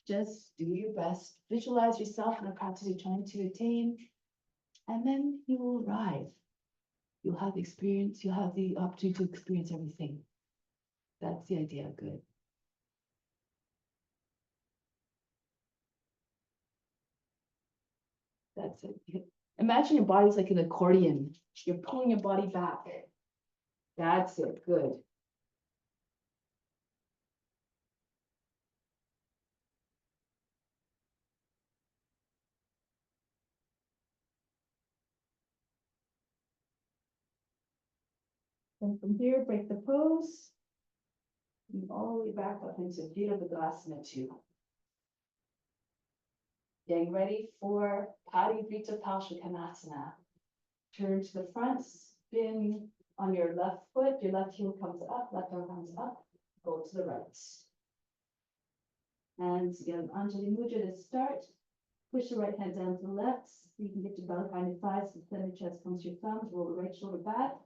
Just do your best. Visualize yourself in the practice you're trying to attain. And then you will arrive. You'll have the experience, you'll have the opportunity to experience everything. That's the idea, good. That's it. Imagine your body's like an accordion. You're pulling your body back. That's it, good. And from here, break the pose. Move all the way back up into Virabhadrasana 2. Getting ready for Parivrita Parsvanasana. Turn to the front, spin on your left foot, your left heel comes up, left arm comes up, go to the right. And again, Anjali Mudra to start. Push the right hand down to the left. You can get your belly behind your thighs, the center chest comes to your thumbs, roll the right shoulder back.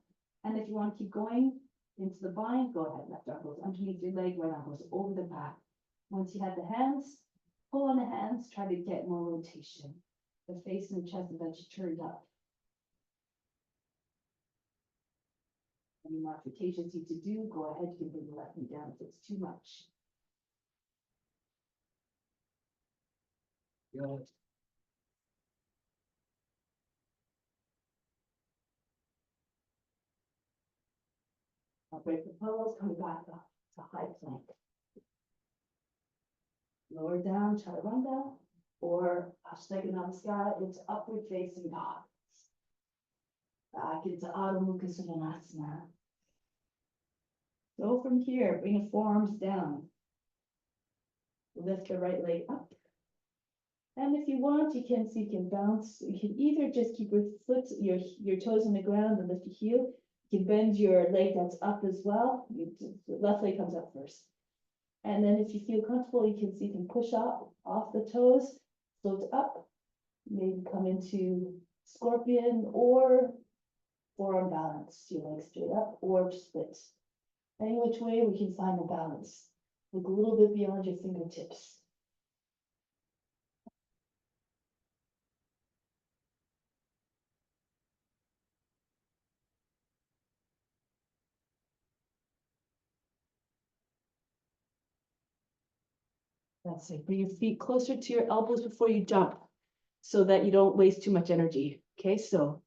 And if you want to keep going into the bind, go ahead. Left arm goes underneath your leg, right arm goes over the back. Once you have the hands, pull on the hands, try to get more rotation. The face and the chest eventually turned up. Any modifications you need to do, go ahead, you can bring the left knee down if it's too much. Good. I'll break the pillows, coming back up to high plank. Lower down, chaturanga, or Ashtanga Namaskar, it's upward facing dog. Back into Adho Mukha Svanasana. So from here, bring the forearms down. Lift the right leg up. And if you want, you can bounce. You can either just keep your foot, your toes on the ground and lift your heel. You can bend your leg that's up as well. The left leg comes up first. And then if you feel comfortable, you can push up off the toes, float up, maybe come into scorpion or forearm balance, your legs straight up or split. Any which way we can find the balance. Look a little bit beyond your fingertips. That's it. Bring your feet closer to your elbows before you jump so that you don't waste too much energy. Okay, so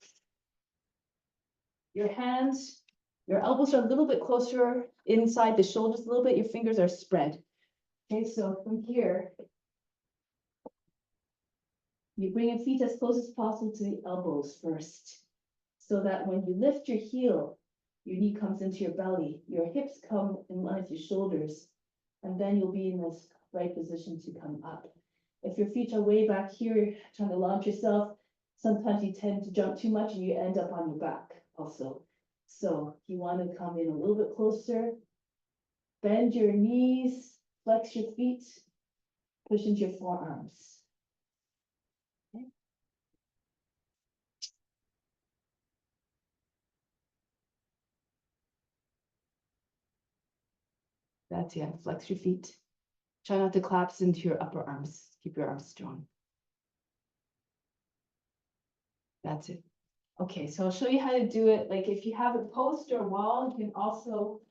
your hands, your elbows are a little bit closer inside the shoulders a little bit. Your fingers are spread. Okay, so from here, you bring your feet as close as possible to the elbows first, so that when you lift your heel, your knee comes into your belly, your hips come in line with your shoulders, and then you'll be in this right position to come up. If your feet are way back here, trying to launch yourself, sometimes you tend to jump too much and you end up on your back also. So you want to come in a little bit closer, bend your knees, flex your feet, push into your forearms. Okay. That's it, flex your feet. Try not to collapse into your upper arms. Keep your arms strong. That's it. Okay, so I'll show you how to do it. Like if you have a post or a wall, you can also,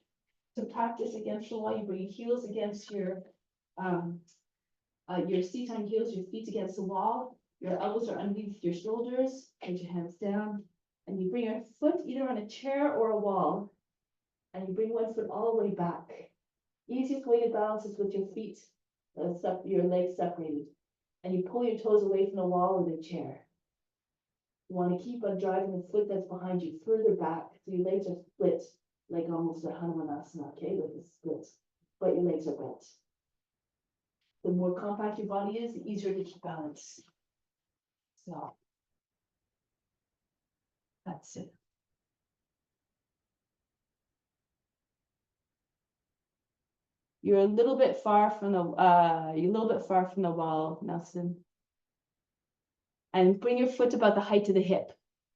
to practice against the wall, you bring your heels against your seat on heels, your feet against the wall. Your elbows are underneath your shoulders. Put your hands down, and you bring your foot either on a chair or a wall, and you bring one foot all the way back. Easiest way to balance is with your feet, your legs separated, and you pull your toes away from the wall or the chair. You want to keep on driving the foot that's behind you further back, so your legs are split, like almost a Hanumanasana, okay, like a split, but your legs are bent. The more compact your body is, the easier to keep balance. So that's it. You're a little bit far from the wall, Nelson. And bring your foot about the height of the hip.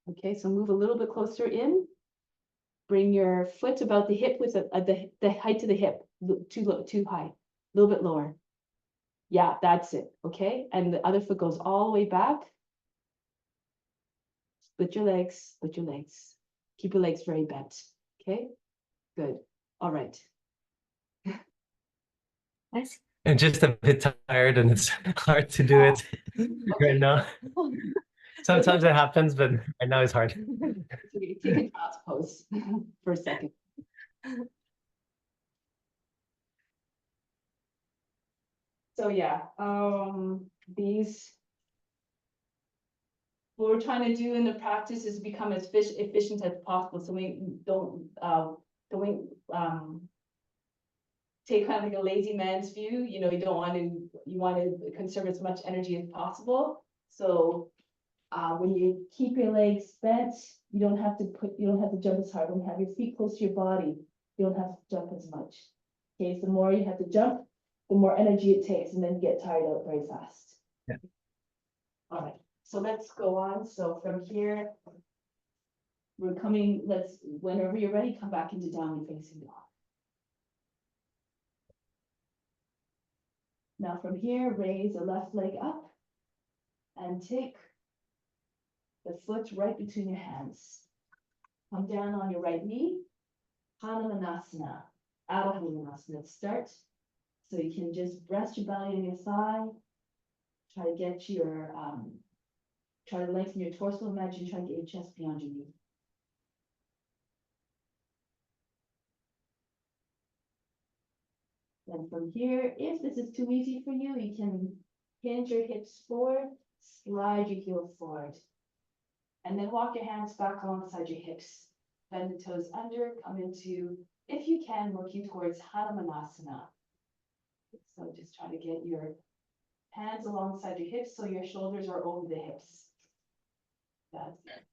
Okay, so move a little bit closer in. Bring your foot about the hip with the height of the hip, too high, a little bit lower. Yeah, that's it. Okay, and the other foot goes all the way back. Split your legs, split your legs. Keep your legs very bent. Okay, good. All right. Nice. I'm just a bit tired and it's hard to do it right now. Sometimes it happens, but right now it's hard. Okay, take a child's pose for a second. So yeah, these, what we're trying to do in the practice is become as efficient as possible. So we don't take kind of like a lazy man's view. You know, you want to conserve as much energy as possible. So when you keep your legs bent, you don't have to jump as hard. When you have your feet close to your body, you don't have to jump as much. Okay, so the more you have to jump, the more energy it takes, and then you get tired out very fast. Yeah. All right, so let's go on. So from here, we're coming, whenever you're ready, come back into downward facing dog. Now from here, raise the left leg up and take the foot right between your hands. Come down on your right knee, Hanumanasana, Adho Hanumanasana. Start. So you can just rest your belly on your thigh. Try to get your, try to lengthen your torso. Imagine trying to get your chest beyond your knee. Then from here, if this is too easy for you, you can hinge your hips forward, slide your heels forward. And then walk your hands back alongside your hips. Bend the toes under, come into, if you can, working towards Hanumanasana. So just try to get your hands alongside your hips so your shoulders are over the hips. That's it.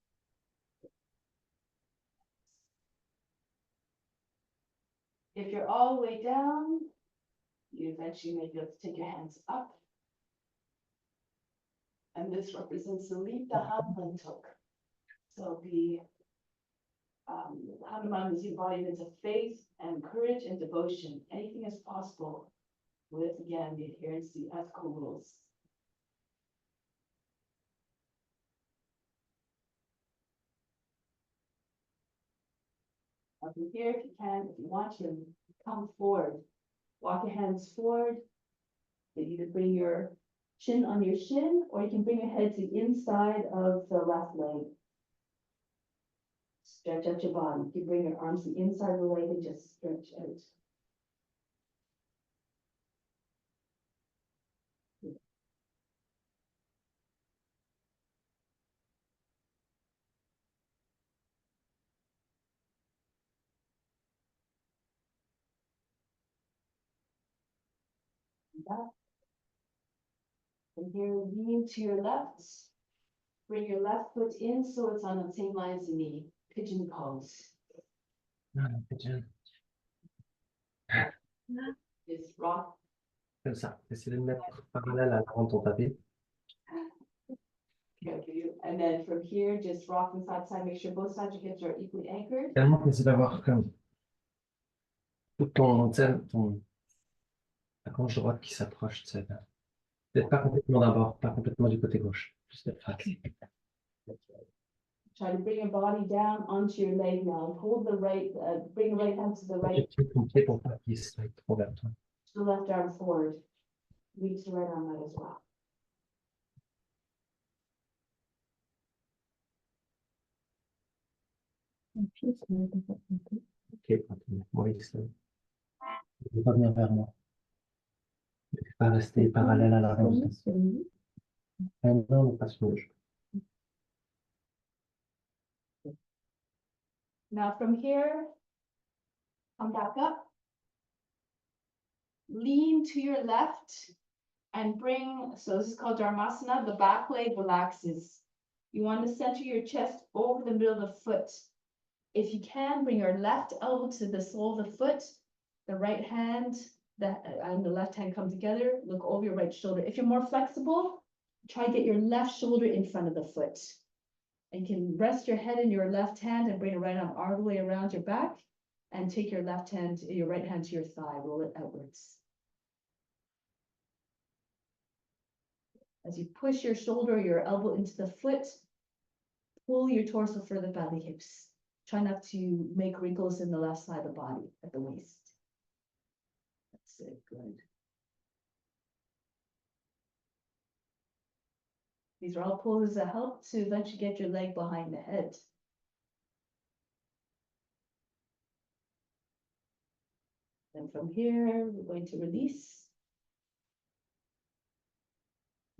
If you're all the way down, you eventually may be able to take your hands up. And this represents the Lita Hanumantuk. So the Hanuman is embodiment of faith and courage and devotion. Anything is possible with, again, the adherence to the ethical rules. Up from here, if you can, if you want to, come forward. Walk your hands forward. You either bring your chin on your shin, or you can bring your head to the inside of the left leg. Stretch out your body. You can bring your arms to the inside of the leg and just stretch out. Back. From here, lean to your left. Bring your left foot in so it's on the same line as the knee. Pigeon pose. Pigeon. Just rock. Comme ça. Essaie de le mettre parallèle à l'avant de ton tapis. Okay. And then from here, just rock from side to side. Make sure both sides of your hips are equally anchored. Également, essaie d'avoir comme tout ton, tu sais, la hanche droite qui s'approche, tu sais, peut-être pas complètement d'abord, pas complètement du côté gauche, juste d'être face. Try to bring your body down onto your leg now. Hold the right, bring the right hand to the right, Tu ton pied pour pas qu'il se mette trop vers toi. to the left arm forward. Reach the right arm out as well. Ok, continue. Maurice, il ne va pas venir vers moi. Il ne peut pas rester parallèle à l'avant. Non, on passe gauche. Now from here, come back up. Lean to your left and bring, so this is called Dharmasana, the back leg relaxes. You want to center your chest over the middle of the foot. If you can, bring your left elbow to the sole of the foot, the right hand and the left hand come together, look over your right shoulder. If you're more flexible, try to get your left shoulder in front of the foot. And you can rest your head in your left hand and bring your right arm all the way around your back and take your left hand, your right hand to your thigh, roll it outwards. As you push your shoulder, your elbow into the foot, pull your torso further by the hips. Try not to make wrinkles in the left side of the body at the waist. That's it, good. These are all poses that help to eventually get your leg behind the head. Then from here, we're going to release.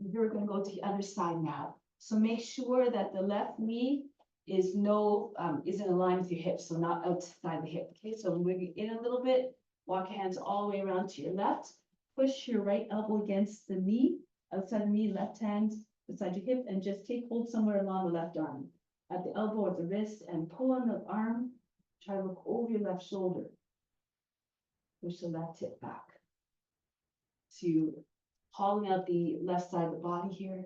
We're going to go to the other side now. So make sure that the left knee is in line with your hips, so not outside the hip. Okay, so moving in a little bit, walk your hands all the way around to your left. Push your right elbow against the knee, outside the knee, left hand beside your hip, and just take hold somewhere along the left arm. At the elbow or the wrist, and pull on the arm. Try to look over your left shoulder. Push the left hip back. To hauling out the left side of the body here.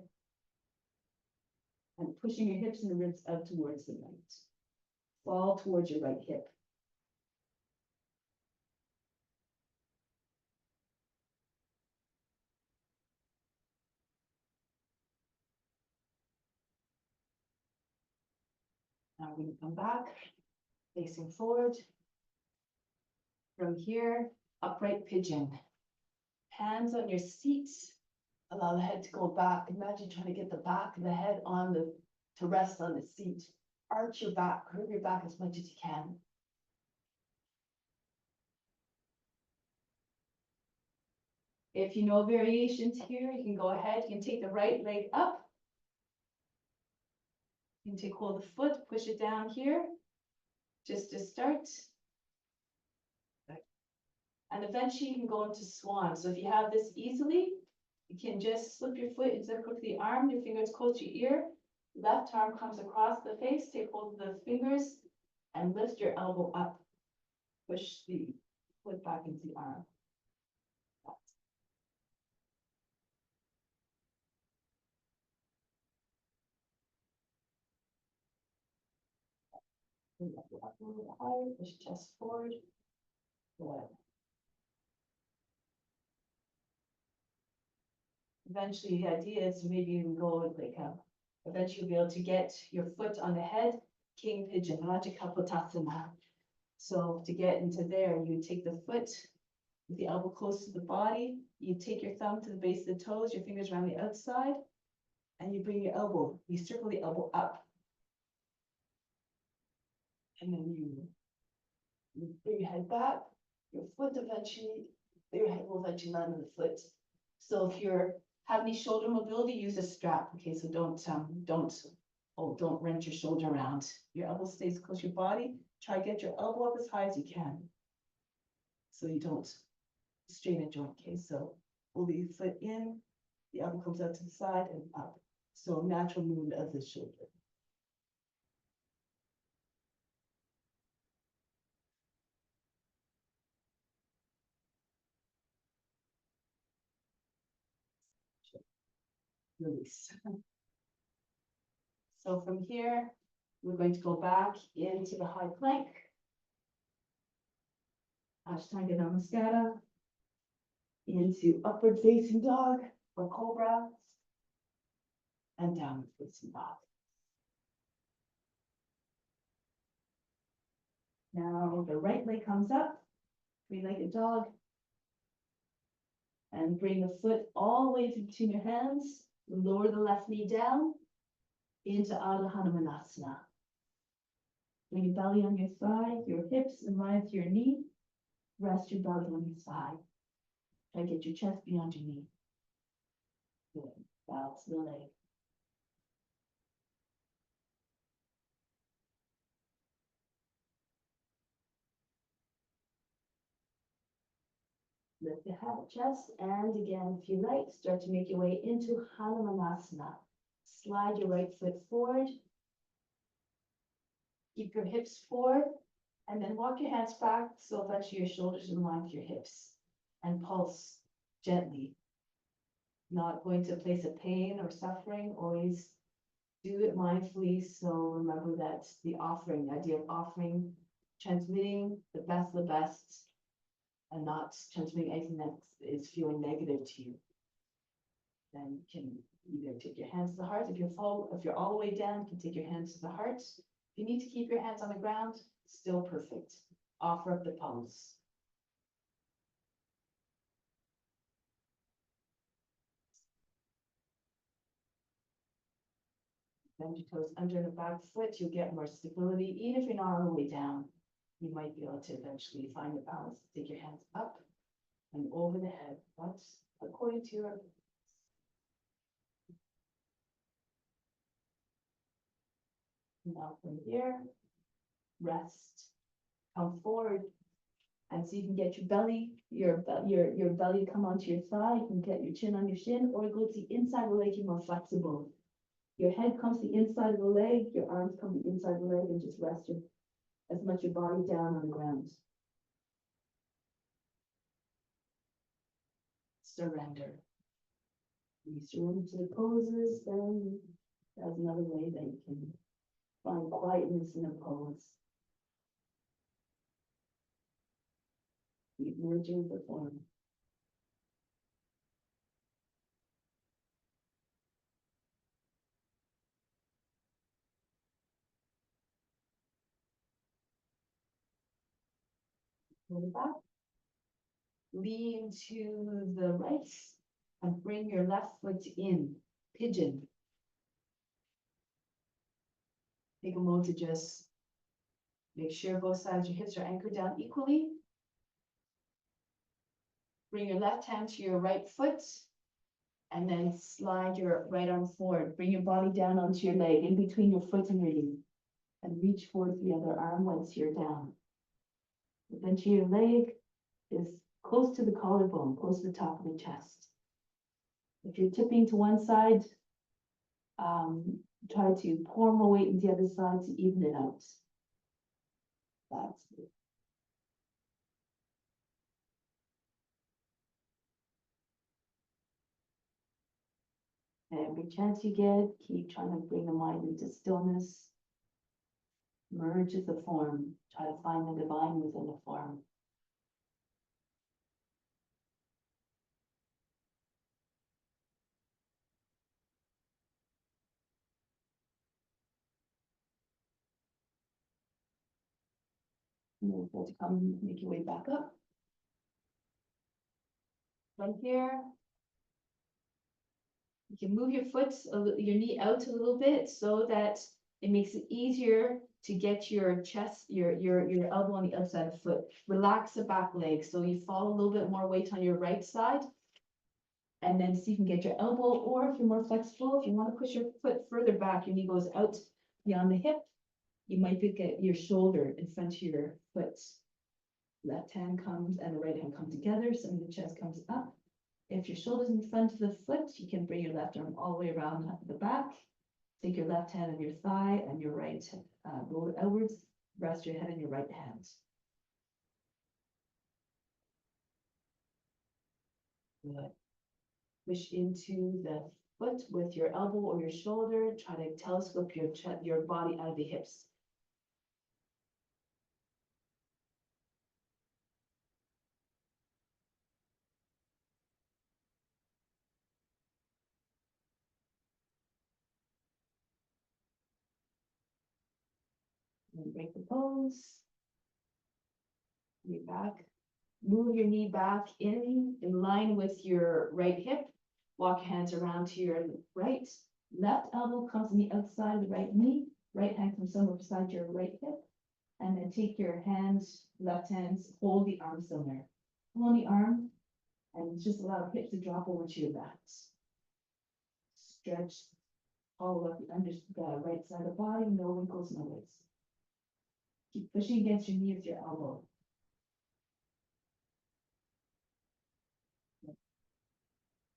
and pushing your hips and the ribs out towards the right. Fall towards your right hip. Now we're going to come back, facing forward. From here, upright pigeon. Hands on your seat. Allow the head to go back. Imagine trying to get the back of the head to rest on the seat. Arch your back, curve your back as much as you can. If you know variations here, you can go ahead. You can take the right leg up. You can take hold of the foot, push it down here, just to start. And eventually you can go into swan. So if you have this easily, you can just slip your foot instead of the arm, your fingers close to your ear. Left arm comes across the face, take hold of the fingers and lift your elbow up. Push the foot back into the arm. Up a little higher, push chest forward. Good. Eventually, the idea is to maybe even go like eventually you'll be able to get your foot on the head, king pigeon, Rajakapotasana. So to get into there, you take the foot with the elbow close to the body, you take your thumb to the base of the toes, your fingers around the outside, and you bring your elbow, you circle the elbow up. And then you bring your head back, your head will eventually land on the foot. So if you're have any shoulder mobility, use a strap. Okay, so don't wrench your shoulder around. Your elbow stays close to your body. Try to get your elbow up as high as you can. So you don't strain a joint. Okay, so pull the foot in, the elbow comes out to the side and up. So natural movement of the shoulder. Release. So from here, we're going to go back into the high plank. Ashtanga Namaskara. Into upward facing dog or cobra. And downward facing dog. Now the right leg comes up, three-legged dog. And bring the foot all the way between your hands. Lower the left knee down into Adho Hanumanasana. Bring your belly on your thigh, your hips in line with your knee. Rest your belly on your thigh. Try to get your chest beyond your knee. Good. Balance the leg. Lift the head, chest, and again, if you like, start to make your way into Hanumanasana. Slide your right foot forward. Keep your hips forward, and then walk your hands back so eventually your shoulders in line with your hips. And pulse gently. Not going to a place of pain or suffering. Always do it mindfully. So remember that the idea of offering, transmitting the best. And not transmitting anything that is feeling negative to you. Then you can either take your hands to the heart. If you're all the way down, you can take your hands to the heart. If you need to keep your hands on the ground, still perfect. Offer up the palms. Bend your toes under the back foot, you'll get more stability. Even if you're not all the way down, you might be able to eventually find the balance. Take your hands up and over the head. That's according to your. Now from here, rest, come forward, and so you can get your belly, your belly to come onto your thigh. You can get your chin on your shin, or go to the inside of the leg. You're more flexible. Your head comes to the inside of the leg, your arms come to the inside of the leg, and just rest as much your body down on the ground. Surrender. You surrender to the poses, then That's another way that you can find quietness in a pose. Keep merging the form. Pull it back. Lean to the right and bring your left foot in, pigeon. Take a moment to just make sure both sides of your hips are anchored down equally. Bring your left hand to your right foot and then slide your right arm forward. Bring your body down onto your leg in between your foot and your knee and reach for the other arm once you're down. The bench of your leg is close to the collarbone, close to the top of the chest. If you're tipping to one side, try to pour more weight into the other side to even it out. That's it. Every chance you get, keep trying to bring the mind into stillness. Merge with the form. Try to find the divine within the form. And then to come, make your way back up. From here, you can move your foot, your knee out a little bit so that it makes it easier to get your chest, your elbow on the outside of the foot. Relax the back leg so you fall a little bit more weight on your right side. And then see if you can get your elbow, or if you're more flexible, if you want to push your foot further back, your knee goes out beyond the hip, you might get your shoulder in front of your foot. Left hand comes and the right hand come together, so the chest comes up. If your shoulder's in front of the foot, you can bring your left arm all the way around the back. Take your left hand on your thigh and your right roll it outwards. Rest your head on your right hand. Good. Push into the foot with your elbow or your shoulder. Try to telescope your body out of the hips. And break the pose. Knee back. Move your knee back in line with your right hip. Walk your hands around to your right. Left elbow comes on the outside of the right knee. Right hand comes somewhere beside your right hip. And then take your hands, left hands, hold the arm somewhere. Hold the arm and just allow the hips to drop over to your backs. Stretch all up the right side of the body, no wrinkles, no weights. Keep pushing against your knee with your elbow.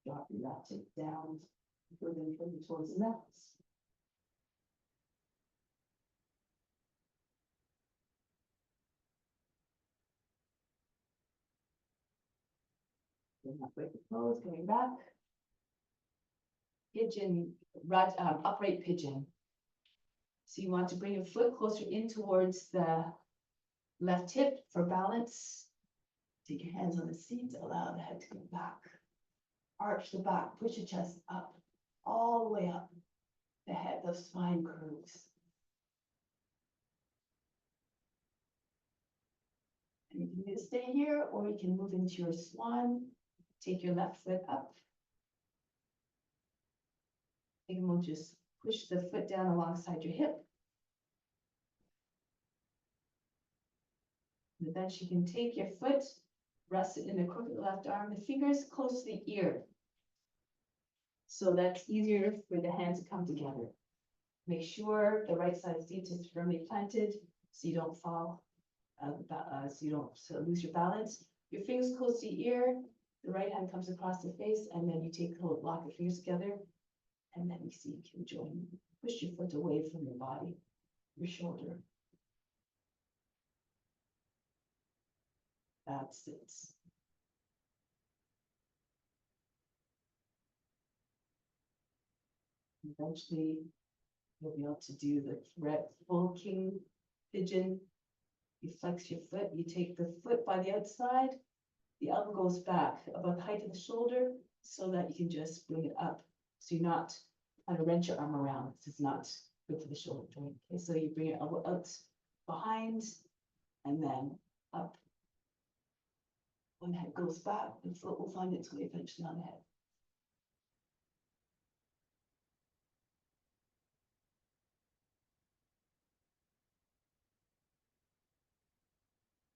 Drop your left hip down, further and further towards the left. Then break the pose, going back. Pigeon, upright pigeon. So you want to bring your foot closer in towards the left hip for balance. Take your hands on the seat, allow the head to go back. Arch the back, push your chest up, all the way up. The head, the spine curves. And you can either stay here or you can move into your swan. Take your left foot up. And we'll just push the foot down alongside your hip. And then you can take your foot, rest it in the crook of the left arm, the fingers close to the ear. So that's easier for the hands to come together. Make sure the right side seat is firmly planted so you don't fall, so you don't lose your balance. Your fingers close to your ear, the right hand comes across the face, and then you lock your fingers together, and then you see you can join. Push your foot away from your body, your shoulder. That's it. Eventually, You'll be able to do the full king pigeon. You flex your foot, you take the foot by the outside, the elbow goes back about the height of the shoulder so that you can just bring it up. So you're not trying to wrench your arm around. This is not good for the shoulder joint. Okay, so you bring your elbow out behind and then up. When the head goes back, the foot will find its way eventually on the head.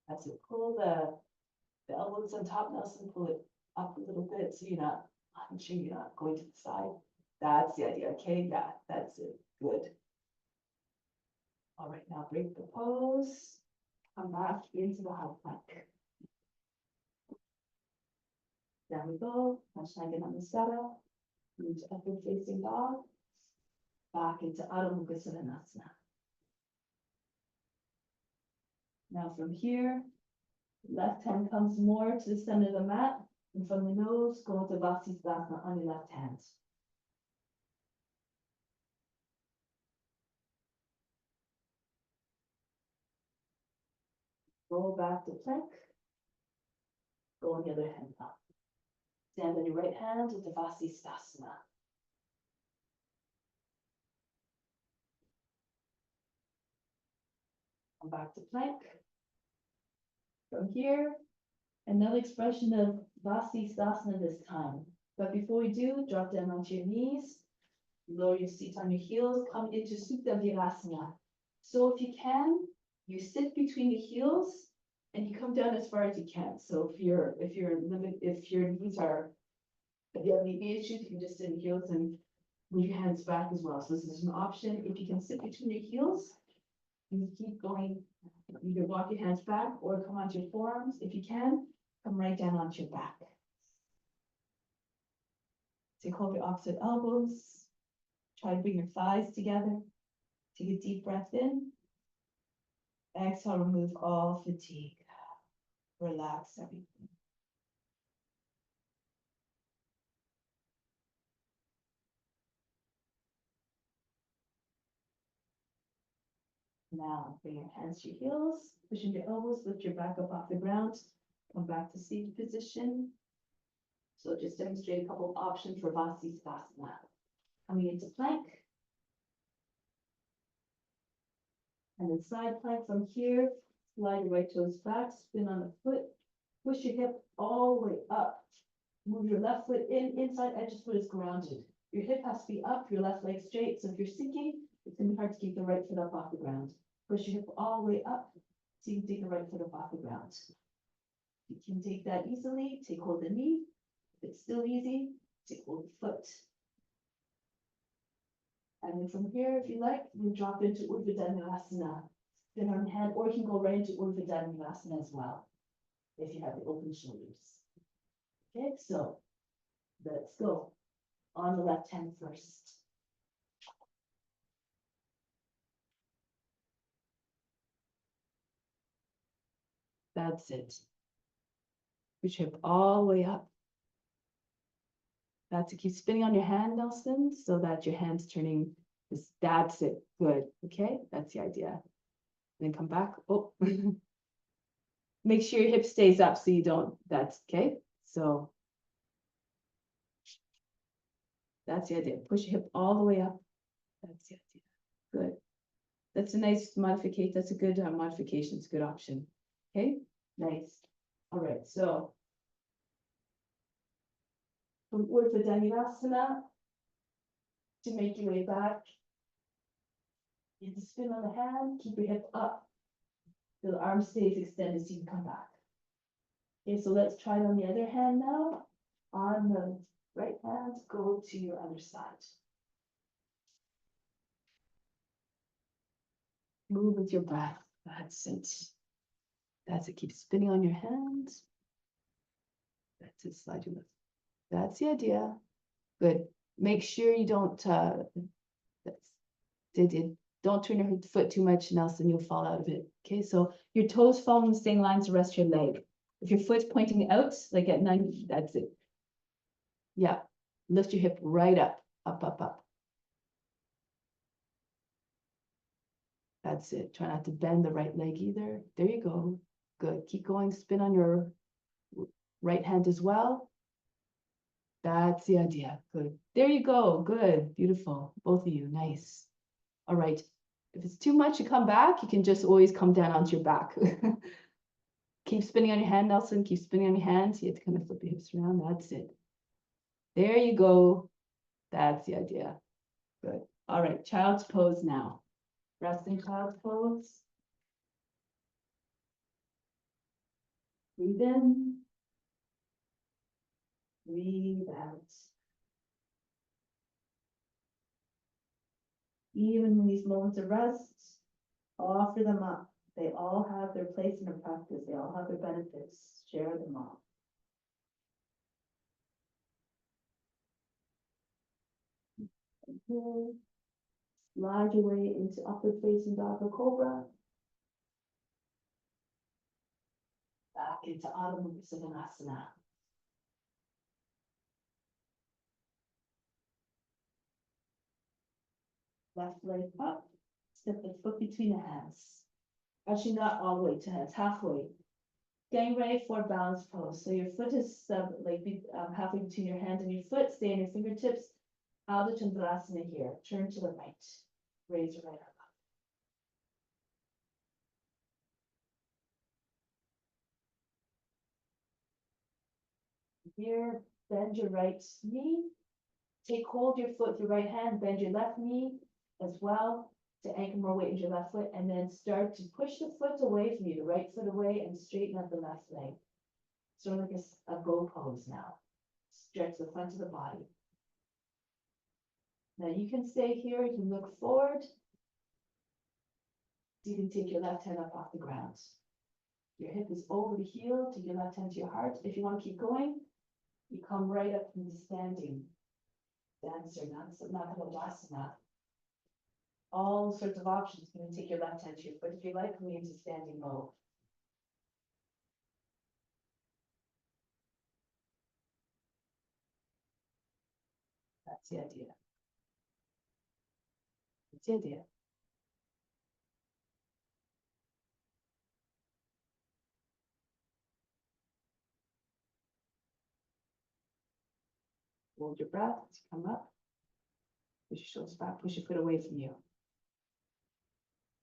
As you pull the elbows on top, Nelson, pull it up a little bit so you're not hunching, you're not going to the side. That's the idea. Okay, yeah, that's it. Good. All right, now break the pose. Come back into the high plank. There we go. Hashtag Namaskara. Move to upward facing dog. Back into Adho Mukha Svanasana. Now from here, left hand comes more to the center of the mat. And from the nose, go into Vasisthasana on your left hand. Roll back to plank. Go on the other hand up. Stand on your right hand into Vasisthasana. Come back to plank. From here, another expression of Vasisthasana this time. But before we do, drop down onto your knees. Lower your feet on your heels. Come into Supta Virasana. So if you can, you sit between the heels and you come down as far as you can. So if your knees are, if you have any knee issues, you can just sit in heels and move your hands back as well. So this is an option. If you can sit between your heels, you keep going. You can walk your hands back or come onto your forearms. If you can, come right down onto your back. Take hold of your opposite elbows. Try to bring your thighs together. Take a deep breath in. Exhale, remove all fatigue. Relax everything. Now bring your hands to your heels, push in your elbows, lift your back up off the ground, come back to seated position. So just demonstrate a couple of options for Vasisthasana. Coming into plank. And then side plank from here, slide your right toes back, spin on the foot, push your hip all the way up. Move your left foot in, inside edge of foot is grounded. Your hip has to be up, your left leg straight. So if you're sinking, it's gonna be hard to keep the right foot up off the ground. Push your hip all the way up, so you can take the right foot up off the ground. You can take that easily, take hold of the knee. If it's still easy, take hold of the foot. And then from here, if you like, you drop into Urdhva Dhanurasana. Spin on the hand, or you can go right into Urdhva Dhanurasana as well, if you have the open shoulders. Okay, so let's go. On the left hand first. That's it. Push your hip all the way up. That's it. Keep spinning on your hand, Nelson, so that your hand's turning. That's it. Good. Okay, that's the idea. Then come back. Oh, make sure your hip stays up so you don't. That's okay. So that's the idea. Push your hip all the way up. That's the idea. Good. That's a nice modification. That's a good modification. It's a good option. Okay, nice. All right, so from Urdhva Dhanurasana to make your way back. You have to spin on the hand, keep your hip up. The arm stays extended so you can come back. Okay, so let's try it on the other hand now. On the right hand, go to your other side. Move with your breath. That's it. That's it. Keep spinning on your hands. That's it. Slide your lift. That's the idea. Good. Make sure you don't don't turn your foot too much, Nelson. You'll fall out of it. Okay, so your toes follow in the same lines the rest of your leg. If your foot's pointing out, like at 90, that's it. Yeah. Lift your hip right up, up, up, up. That's it. Try not to bend the right leg either. There you go. Good. Keep going. Spin on your right hand as well. That's the idea. Good. There you go. Good. Beautiful. Both of you. Nice. All right. If it's too much, you come back. You can just always come down onto your back. Keep spinning on your hand, Nelson. Keep spinning on your hands. You have to kind of flip your hips around. That's it. There you go. That's the idea. Good. All right. Child's pose now. Resting child's pose. Breathe in. Breathe out. Even in these moments of rest, offer them up. They all have their place in the practice. They all have their benefits. Share them all. Okay. Slide your way into upward facing dog or cobra. Back into Adho Mukha Svanasana. Left leg up. Step the foot between the hands. Actually, not all the way to hands, halfway. Getting ready for balance pose. So your foot is halfway between your hand and your foot. Stay on your fingertips. Ardha Chandrasana here. Turn to the right. Raise your right arm up. Here, bend your right knee. Take hold of your foot with your right hand. Bend your left knee as well to anchor more weight into your left foot. And then start to push the foot away from you, the right foot away, and straighten up the left leg. Sort of like a go pose now. Stretch the front of the body. Now you can stay here, you can look forward. You can take your left hand up off the ground. Your hip is over the heel, take your left hand to your heart. If you want to keep going, you come right up from the standing dancer, Nagabodhasana. All sorts of options. You can take your left hand to your foot if you like, coming into standing mode. That's the idea. That's the idea. Hold your breath as you come up. Push your shoulders back, push your foot away from you.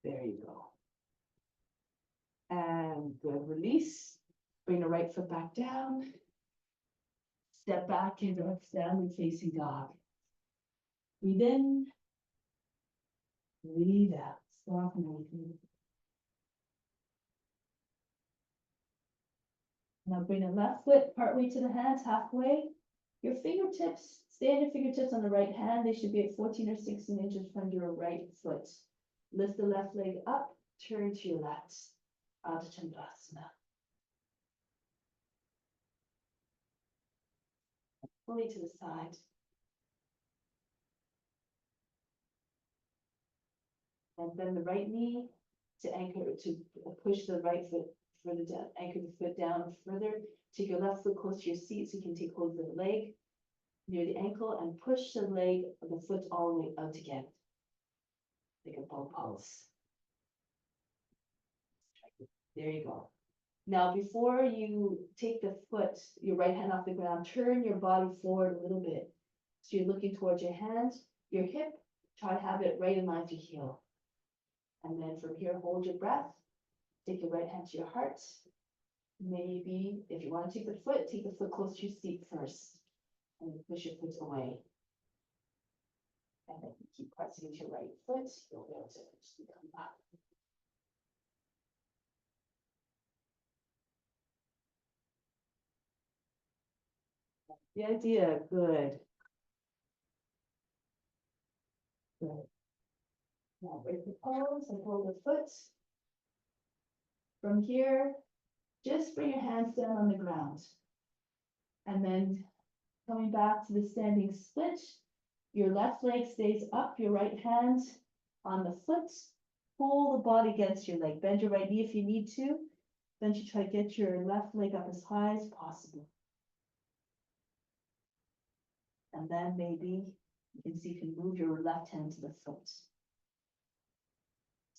There you go. And good, release. Bring the right foot back down. Step back into a standing facing dog. Breathe in. Breathe out. Soften everything. Now bring the left foot partway to the hands, halfway. Your fingertips, stay on your fingertips on the right hand. They should be at 14 or 16 inches from your right foot. Lift the left leg up, turn to your left. Ardha Chandrasana. Fully to the side. And bend the right knee to anchor, to push the right foot further down, anchor the foot down further. Take your left foot close to your seat so you can take hold of the leg near the ankle and push the leg of the foot all the way out again. Like a bow pulse. There you go. Now, before you take the foot, your right hand off the ground, turn your body forward a little bit. So you're looking towards your hand, your hip, try to have it right in line with your heel. And then from here, hold your breath. Take your right hand to your heart. Maybe if you want to take the foot close to your seat first. And then push your foot away. And then keep pressing into your right foot. You'll be able to come up. The idea, good. Good. Now break the pose and hold the foot. From here, just bring your hands down on the ground. And then coming back to the standing split, your left leg stays up, your right hand on the foot. Pull the body against your leg. Bend your right knee if you need to. Then you try to get your left leg up as high as possible. And then maybe you can see if you can move your left hand to the foot.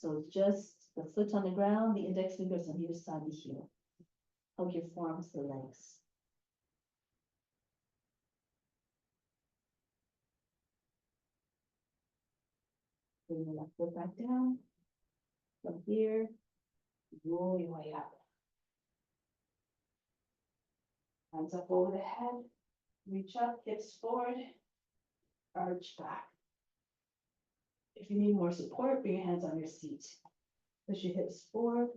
So just the foot on the ground, the index fingers on either side of the heel. Hug your forearms to the legs. Bring the left foot back down. From here, roll your way up. Hands up over the head. Reach up, hips forward, arch back. If you need more support, bring your hands on your seat. Push your hips forward,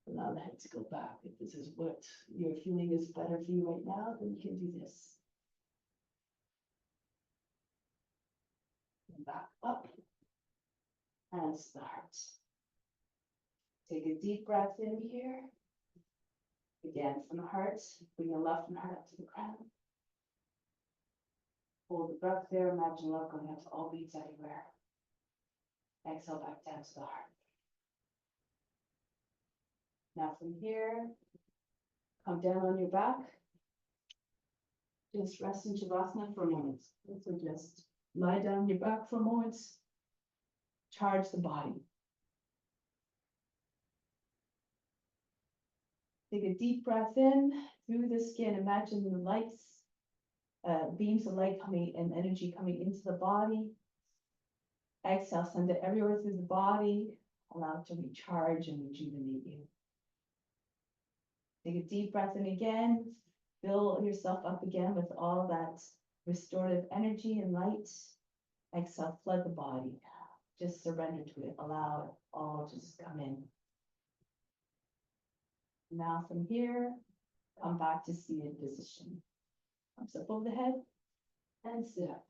allow the head to go back. If this is what you're feeling is better for you right now, then you can do this. And back up, hands to the heart. Take a deep breath in here. Again, from the heart, bring the left and heart up to the crown. Hold the breath there, imagine love going out to all beats everywhere. Exhale back down to the heart. Now from here, come down on your back. Just rest in Shavasana for a moment. So just lie down on your back for a moment. Charge the body. Take a deep breath in through the skin. Imagine the lights, beams of light coming and energy coming into the body. Exhale, send it everywhere through the body. Allow it to recharge and rejuvenate you. Take a deep breath in again. Fill yourself up again with all that restorative energy and light. Exhale, flood the body. Just surrender to it. Allow it all to just come in. Now from here, come back to seated position. Arms up over the head and sit up.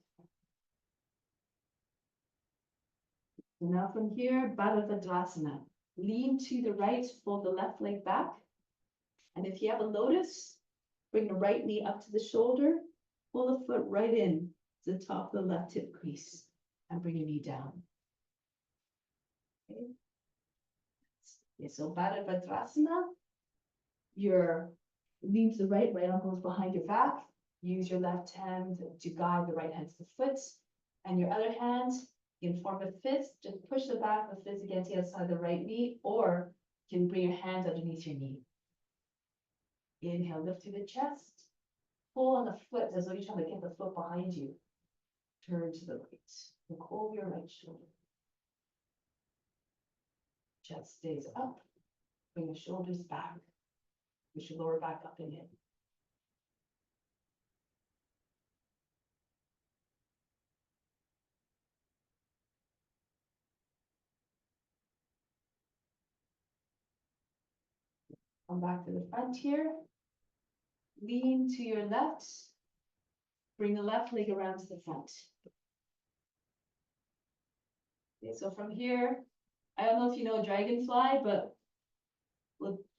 Now from here, Bharadvajasana. Lean to the right, fold the left leg back. And if you have a lotus, bring the right knee up to the shoulder, pull the foot right in to the top of the left hip crease, and bring your knee down. Okay, so Bharadvajasana, your lean to the right arm goes behind your back. Use your left hand to guide the right hand to the foot, and your other hand, you can form a fist. Just push the back of the fist against the outside of the right knee, or you can bring your hand underneath your knee. Inhale, lift through the chest. Pull on the foot as though you're trying to get the foot behind you. Turn to the right. Look over your right shoulder. Chest stays up. Bring the shoulders back. Push your lower back up and in. Come back to the front here. Lean to your left. Bring the left leg around to the front. Okay, so from here, I don't know if you know dragonfly, but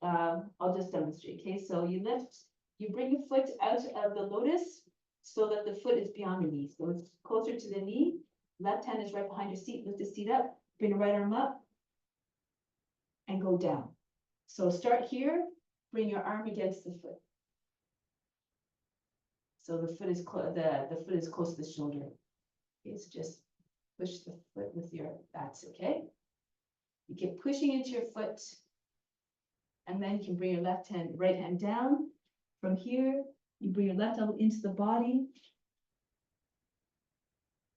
I'll just demonstrate. Okay, so you lift, you bring your foot out of the lotus so that the foot is beyond the knee. So it's closer to the knee. Left hand is right behind your seat. Lift the seat up. Bring the right arm up and go down. So start here. Bring your arm against the foot. So the foot is the foot is close to the shoulder. Okay, so just push the foot with your, that's okay. You keep pushing into your foot, and then you can bring your right hand down. From here, you bring your left elbow into the body.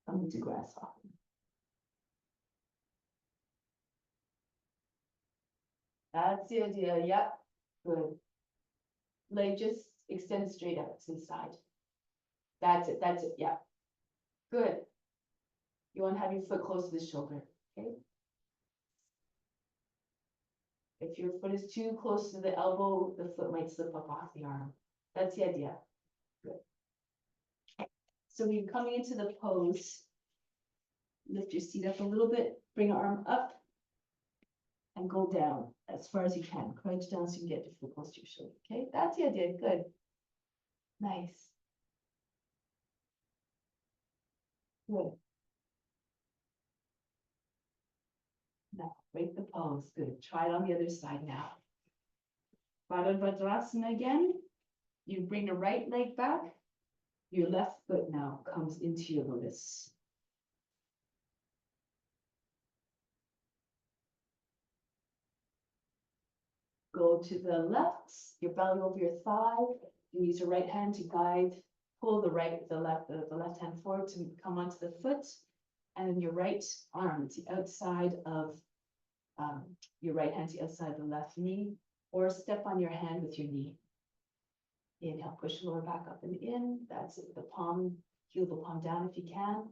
Come into grasshopper. That's the idea, yep, good. Leg just extend straight out to the side. That's it, yeah. Good. You want to have your foot close to the shoulder, okay? If your foot is too close to the elbow, the foot might slip up off the arm. That's the idea. Good. So we're coming into the pose. Lift your seat up a little bit, bring your arm up, and go down as far as you can. Crouch down so you can get your foot close to your shoulder, okay? That's the idea, good. Nice. Good. Now, break the pose. Good. Try it on the other side now. Bharadvajasana again. You bring the right leg back. Your left foot now comes into your lotus. go to the left, your belly over your thigh. You use your right hand to guide, pull the left hand forward to come onto the foot. And then your right arm to the outside of your right hand to the outside of the left knee, or step on your hand with your knee. Inhale, push the lower back up and in. That's it. The palm, heel the palm down if you can.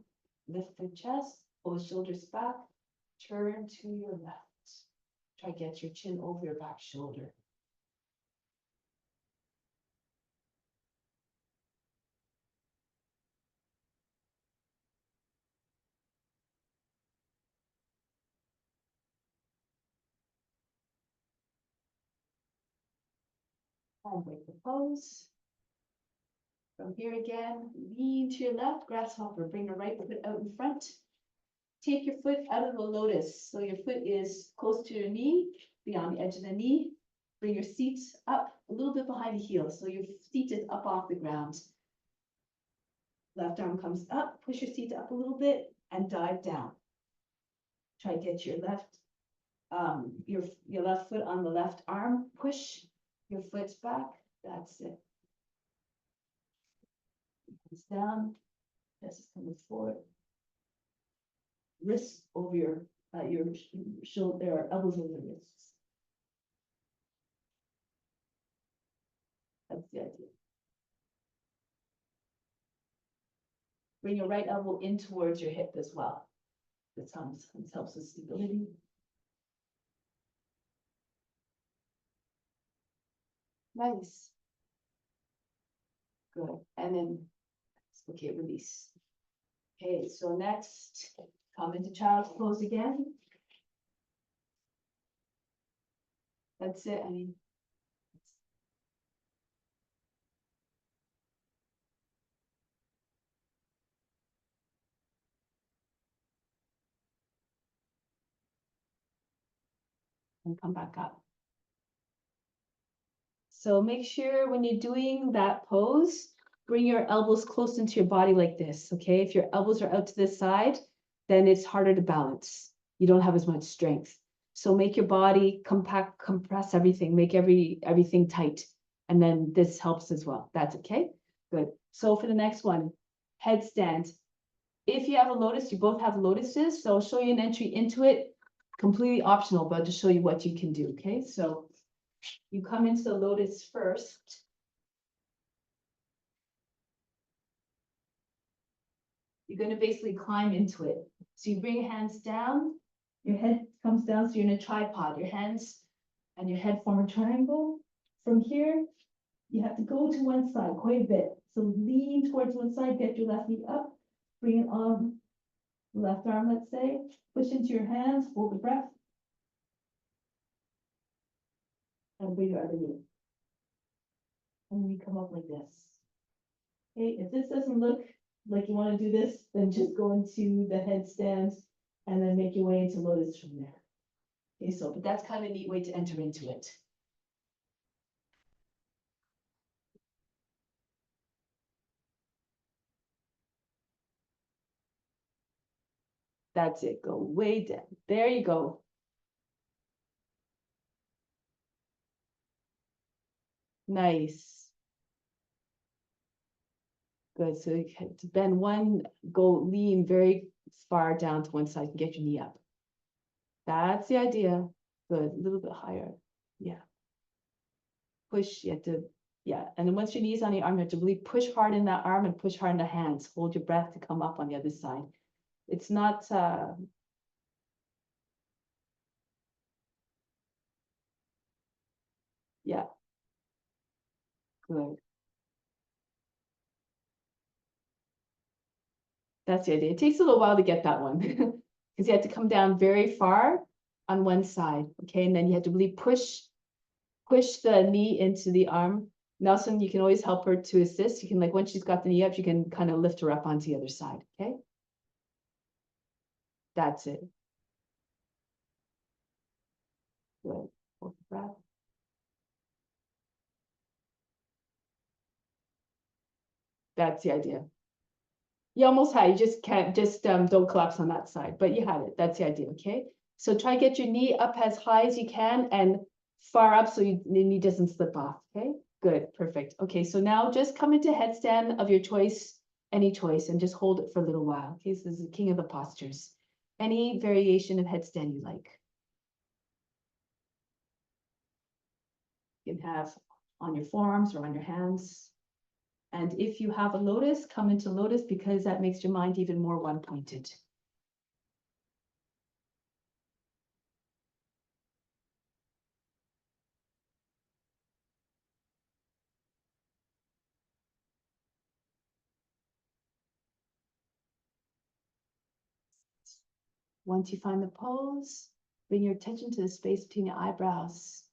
Lift the chest, pull the shoulders back, turn to your left. Try to get your chin over your back shoulder. And break the pose. From here again, lean to your left, grasshopper. Bring the right foot out in front. Take your foot out of the lotus. So your foot is close to your knee, beyond the edge of the knee. Bring your seat up a little bit behind the heel. So your seat is up off the ground. Left arm comes up, push your seat up a little bit and dive down. Try to get your left foot on the left arm. Push your foot back. That's it. Hands down. Chest is coming forward. Wrists over your shoulder, elbows over the wrists. That's the idea. Bring your right elbow in towards your hip as well. This helps with stability. Nice. Good. And then, okay, release. Okay, so next, come into child's pose again. That's it. I mean, and come back up. So make sure when you're doing that pose, bring your elbows close into your body like this, okay? If your elbows are out to this side, then it's harder to balance. You don't have as much strength. So make your body compact, compress everything, make everything tight. And then this helps as well. That's okay? Good. So for the next one, headstand. If you have a lotus, you both have lotuses. So I'll show you an entry into it. Completely optional, but I'll just show you what you can do, okay? So you come into the lotus first. You're going to basically climb into it. So you bring your hands down, your head comes down, so you're in a tripod. Your hands and your head form a triangle. From here, you have to go to one side quite a bit. So lean towards one side, get your left knee up, bring it on the left arm, let's say. Push into your hands, hold the breath. And bring your other knee. And then you come up like this. Okay, if this doesn't look like you want to do this, then just go into the headstand and then make your way into lotus from there. Okay, so, but that's kind of a neat way to enter into it. That's it, go way down. There you go. Nice. Good, so you can bend one, go lean very far down to one side and get your knee up. That's the idea. Good, a little bit higher. Yeah. Push, you have to, yeah. And then once your knee's on the arm, you have to really push hard in that arm and push hard in the hands. Hold your breath to come up on the other side. It's not, yeah. Good. That's the idea. It takes a little while to get that one because you have to come down very far on one side. Okay. And then you have to really push the knee into the arm. Nelson, you can always help her to assist. You can, like, once she's got the knee up, you can kind of lift her up onto the other side. Okay. That's it. Good. Hold the breath. That's the idea. You almost had, you just can't, don't collapse on that side, but you had it. That's the idea, okay? So try to get your knee up as high as you can and far up so the knee doesn't slip off, okay? Good, perfect. Okay, so now just come into headstand of your choice, any choice, and just hold it for a little while. Okay, so this is the king of the postures. Any variation of headstand you like. You can have on your forearms or on your hands. And if you have a lotus, come into lotus because that makes your mind even more one-pointed. Once you find the pose, bring your attention to the space between your eyebrows.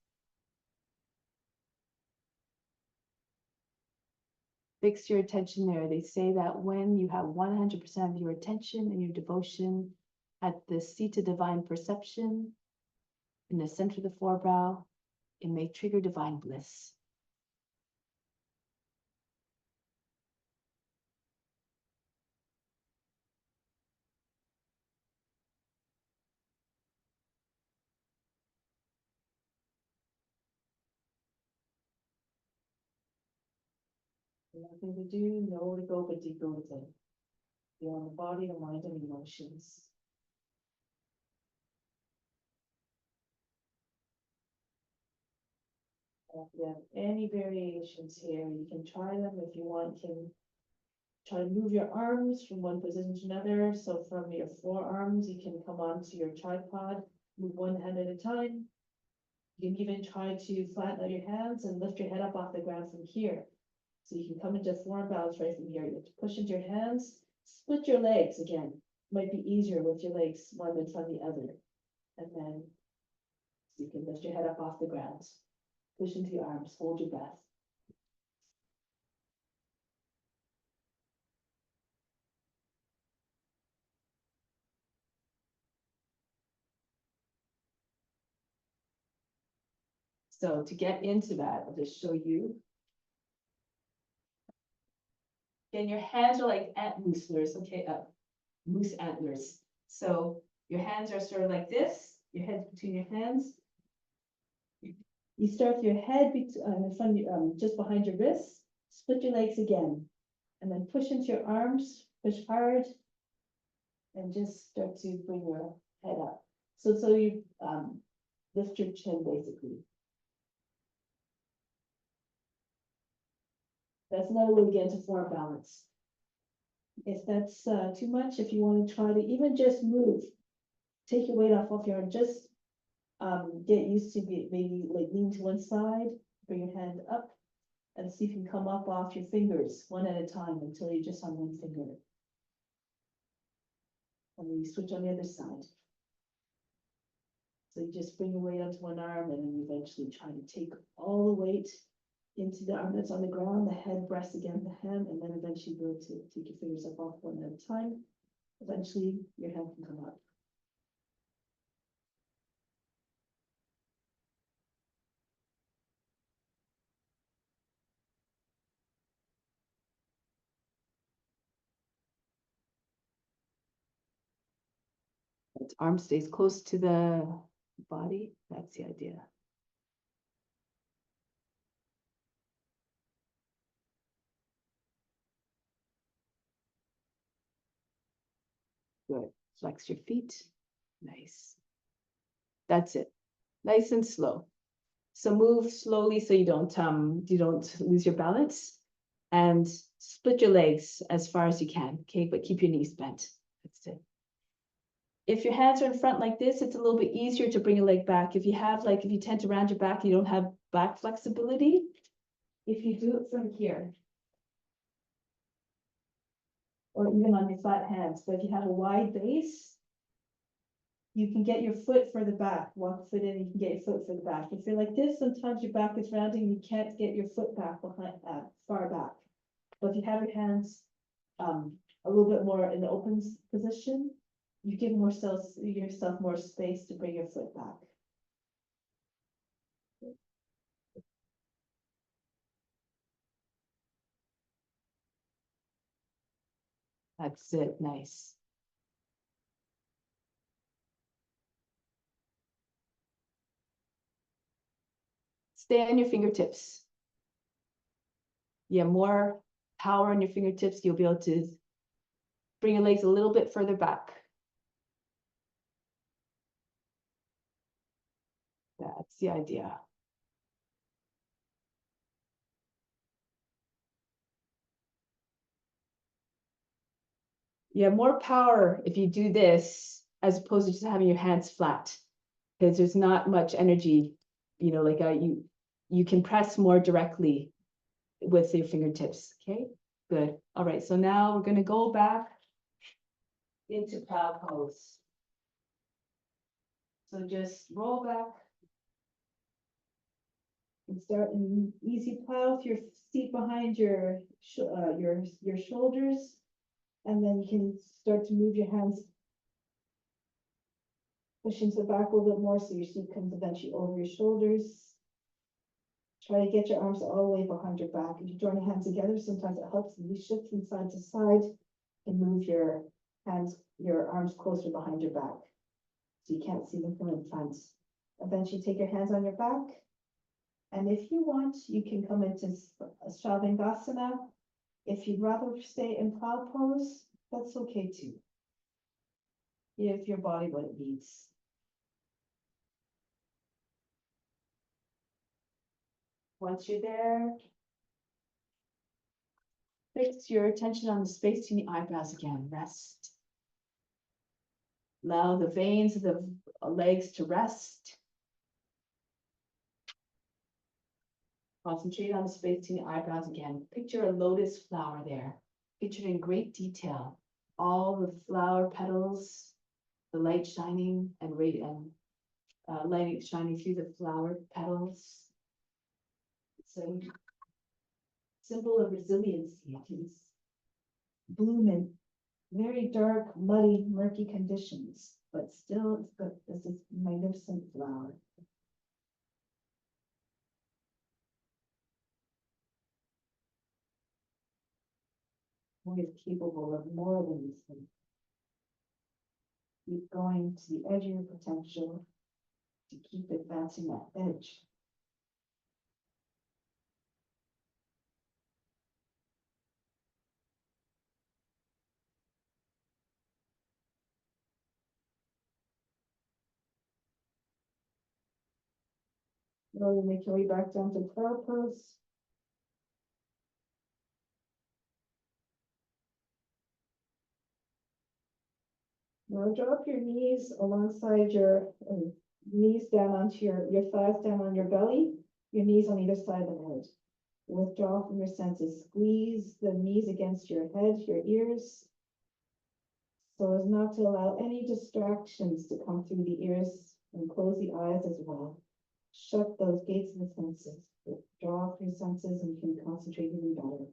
Fix your attention there. They say that when you have 100% of your attention and your devotion at the seat of divine perception, in the center of the forebrow, it may trigger divine bliss. Nothing to do, nowhere to go but deeper within. Beyond the body, the mind, and emotions. If you have any variations here, you can try them if you want. You can try to move your arms from one position to another. So from your forearms, you can come onto your tripod, move one hand at a time. You can even try to flatten out your hands and lift your head up off the ground from here. So you can come into forward balance right from here. You have to push into your hands, split your legs again. Might be easier with your legs one in front of the other. And then you can lift your head up off the ground. Push into your arms, hold your breath. So to get into that, I'll just show you. Again, your hands are like antlers, okay, moose antlers. So your hands are sort of like this, your head's between your hands. You start with your head in front of just behind your wrists, split your legs again, and then push into your arms, push hard, and just start to bring your head up. So you lift your chin basically. That's another way to get into forward balance. If that's too much, if you want to try to even just move, take your weight off your arm, just get used to maybe like lean to one side, bring your hand up, and see if you can come up off your fingers one at a time until you're just on one finger. And then you switch on the other side. So you just bring your weight onto one arm and then eventually try to take all the weight into the arm that's on the ground, the head rests against the hand, and then eventually go to take your fingers up off one at a time. Eventually your hand can come up. Arm stays close to the body. That's the idea. Good. Flex your feet. Nice. That's it. Nice and slow. So move slowly so you don't lose your balance, and split your legs as far as you can. Okay, but keep your knees bent. That's it. If your hands are in front like this, it's a little bit easier to bring your leg back. If you tend to round your back, you don't have back flexibility. If you do it from here, or even on your flat hands, but if you have a wide base, you can get your foot further back, walk the foot in, you can get your foot further back. If you're like this, sometimes your back is rounding, you can't get your foot back behind, far back. But if you have your hands a little bit more in the open position, you give yourself more space to bring your foot back. That's it, nice. Stay on your fingertips. You have more power on your fingertips, you'll be able to bring your legs a little bit further back. That's the idea. You have more power if you do this as opposed to just having your hands flat, because there's not much energy, you know, like you can press more directly with your fingertips. Okay, good. All right, so now we're going to go back into plow pose. So just roll back and start an easy plow with your feet behind your shoulders, and then you can start to move your hands, push into the back a little bit more so your seat comes eventually over your shoulders. Try to get your arms all the way behind your back. If you join your hands together, sometimes it helps you shift from side to side and move your hands, your arms closer behind your back, so you can't see them from in front. Eventually take your hands on your back. And if you want, you can come into Shavasana. If you'd rather stay in plow pose, that's okay too. Give your body what it needs. Once you're there, fix your attention on the space between the eyebrows again. Rest. Allow the veins of the legs to rest. Concentrate on the space between the eyebrows again. Picture a lotus flower there. Picture it in great detail. All the flower petals, the light shining and light shining through the flower petals. It's a symbol of resiliency. It can bloom in very dark, muddy, murky conditions, but still it's got this magnificent flower. Always capable of more than this thing. Keep going to the edge of your potential to keep advancing that edge. Slowly make your way back down to cloud pose. Now drop your knees alongside your knees down onto your thighs down on your belly, your knees on either side of the head. Withdraw from your senses. Squeeze the knees against your head, your ears, so as not to allow any distractions to come through the ears, and close the eyes as well. Shut those gates of the senses. Withdraw from your senses and you can concentrate even better.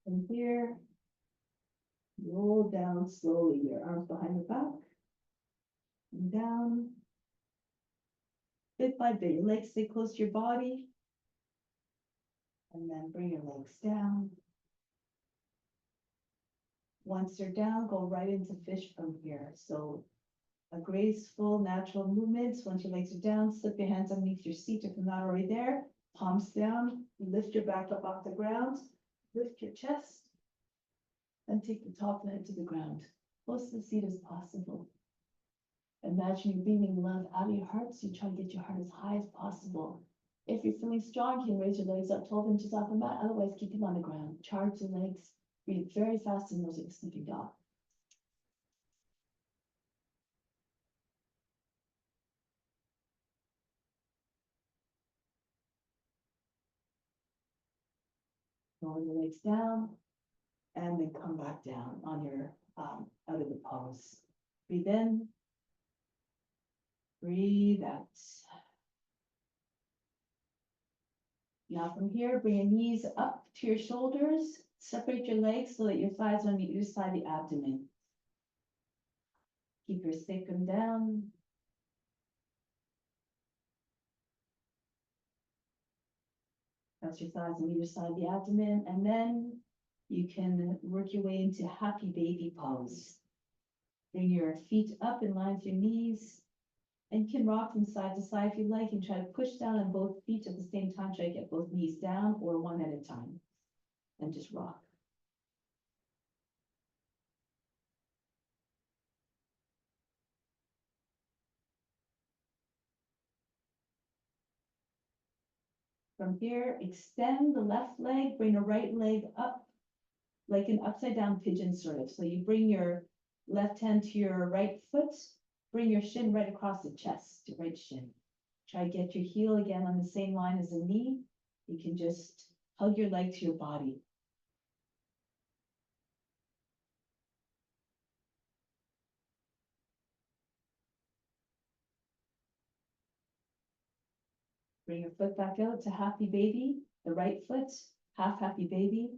From here, roll down slowly, your arms behind your back, and down. Bit by bit, your legs stay close to your body, and then bring your legs down. Once they're down, go right into fish from here. So a graceful, natural movement. Once your legs are down, slip your hands underneath your seat if you're not already there. Palms down, lift your back up off the ground, lift your chest, and take the top of the head to the ground, close to the seat as possible. Imagine you beaming love out of your heart, so you try to get your heart as high as possible. If you're feeling strong, you can raise your legs up 12 inches off the mat, otherwise keep them on the ground. Charge your legs, breathe very fast and nose like a sleeping dog. Roll your legs down, and then come back down on your out of the pose. Breathe in, breathe out. Now from here, bring your knees up to your shoulders, separate your legs so that your thighs are on either side of the abdomen. Keep your sacrum down. Cross your thighs on either side of the abdomen, and then you can work your way into happy baby pose. Bring your feet up in line with your knees, and you can rock from side to side if you like, and try to push down on both feet at the same time. Try to get both knees down or one at a time, and just rock. From here, extend the left leg, bring the right leg up like an upside down pigeon sort of. So you bring your left hand to your right foot, bring your shin right across the chest, your right shin. Try to get your heel again on the same line as the knee. You can just hug your leg to your body. Bring your foot back out to happy baby, the right foot, half happy baby,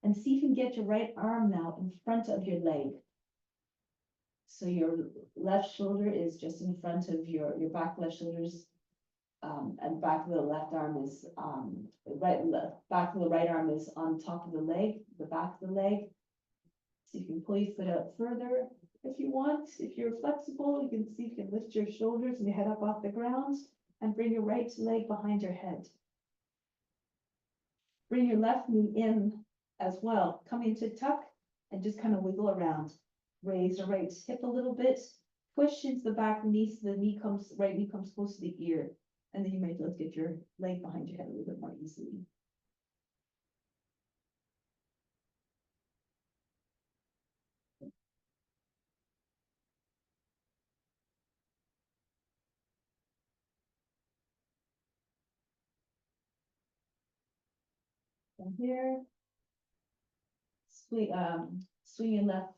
and see if you can get your right arm now in front of your leg. So your left shoulder is just in front of your back left shoulders, and back of the left arm is, back of the right arm is on top of the leg, the back of the leg. So you can pull your foot out further if you want. If you're flexible, you can see if you can lift your shoulders and your head up off the ground, and bring your right leg behind your head. Bring your left knee in as well. Come into tuck and just kind of wiggle around. Raise your right hip a little bit. Push into the back knee so the right knee comes close to the ear. And then you might be able to get your leg behind your head a little bit more easily. From here, swing your left,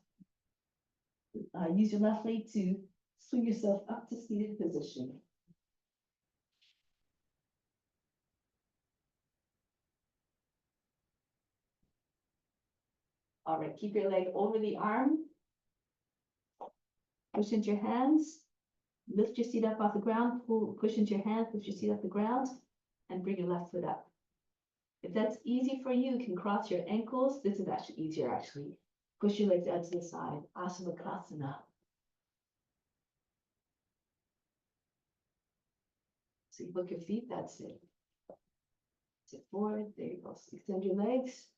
use your left leg to swing yourself up to seated position. All right, keep your leg over the arm. Push into your hands. Lift your seat up off the ground, push into your hands, push your seat off the ground, and bring your left foot up. If that's easy for you, you can cross your ankles. This is actually easier, actually. Push your legs out to the side, Asana. So you hook your feet, that's it. Sit forward, there you go. So extend your legs.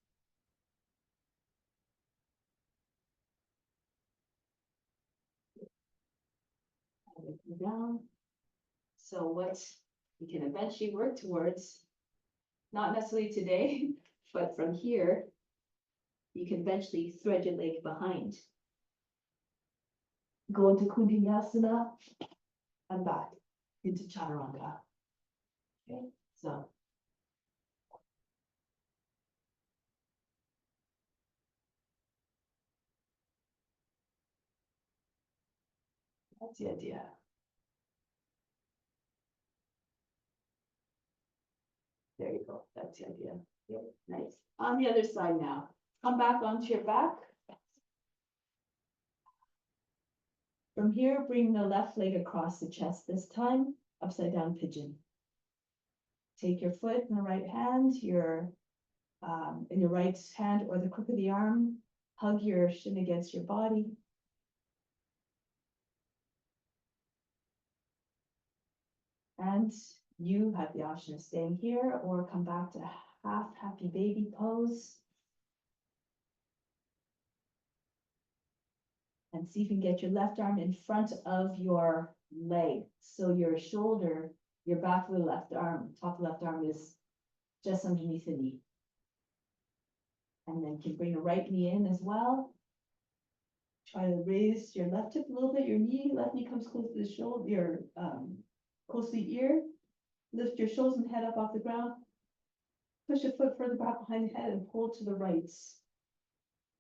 And come down. So what you can eventually work towards, not necessarily today, but from here, you can eventually thread your leg behind. Go into coor.dination and back into chaturanga. Okay, so that's the idea. There you go. That's the idea. Yeah, nice. On the other side now. Come back onto your back. From here, bring the left leg across the chest, this time upside down pigeon. Take your foot in the right hand, in your right hand or the crook of the arm. Hug your shin against your body. And you have the option of staying here or come back to half happy baby pose. And see if you can get your left arm in front of your leg. So your shoulder, your back of the left arm, top of the left arm is just underneath the knee. And then you can bring the right knee in as well. Try to raise your left hip a little bit, left knee comes close to the shoulder, close to the ear. Lift your shoulders and head up off the ground. Push your foot further back behind the head and pull to the right.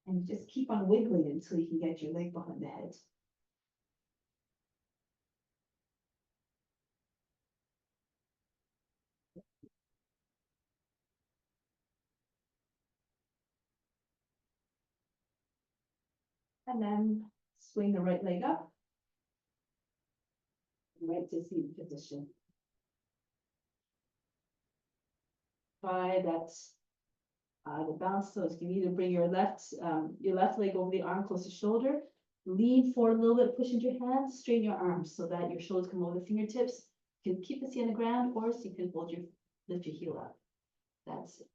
And just keep on wiggling until you can get your leg behind the head. And then swing the right leg up. Right to seated position. try that the bounce. So you can either bring your left leg over the arm close to shoulder, lean forward a little bit, push into your hands, straighten your arms so that your shoulders come over the fingertips. You can keep the seat on the ground, or so you can lift your heel up. That's it.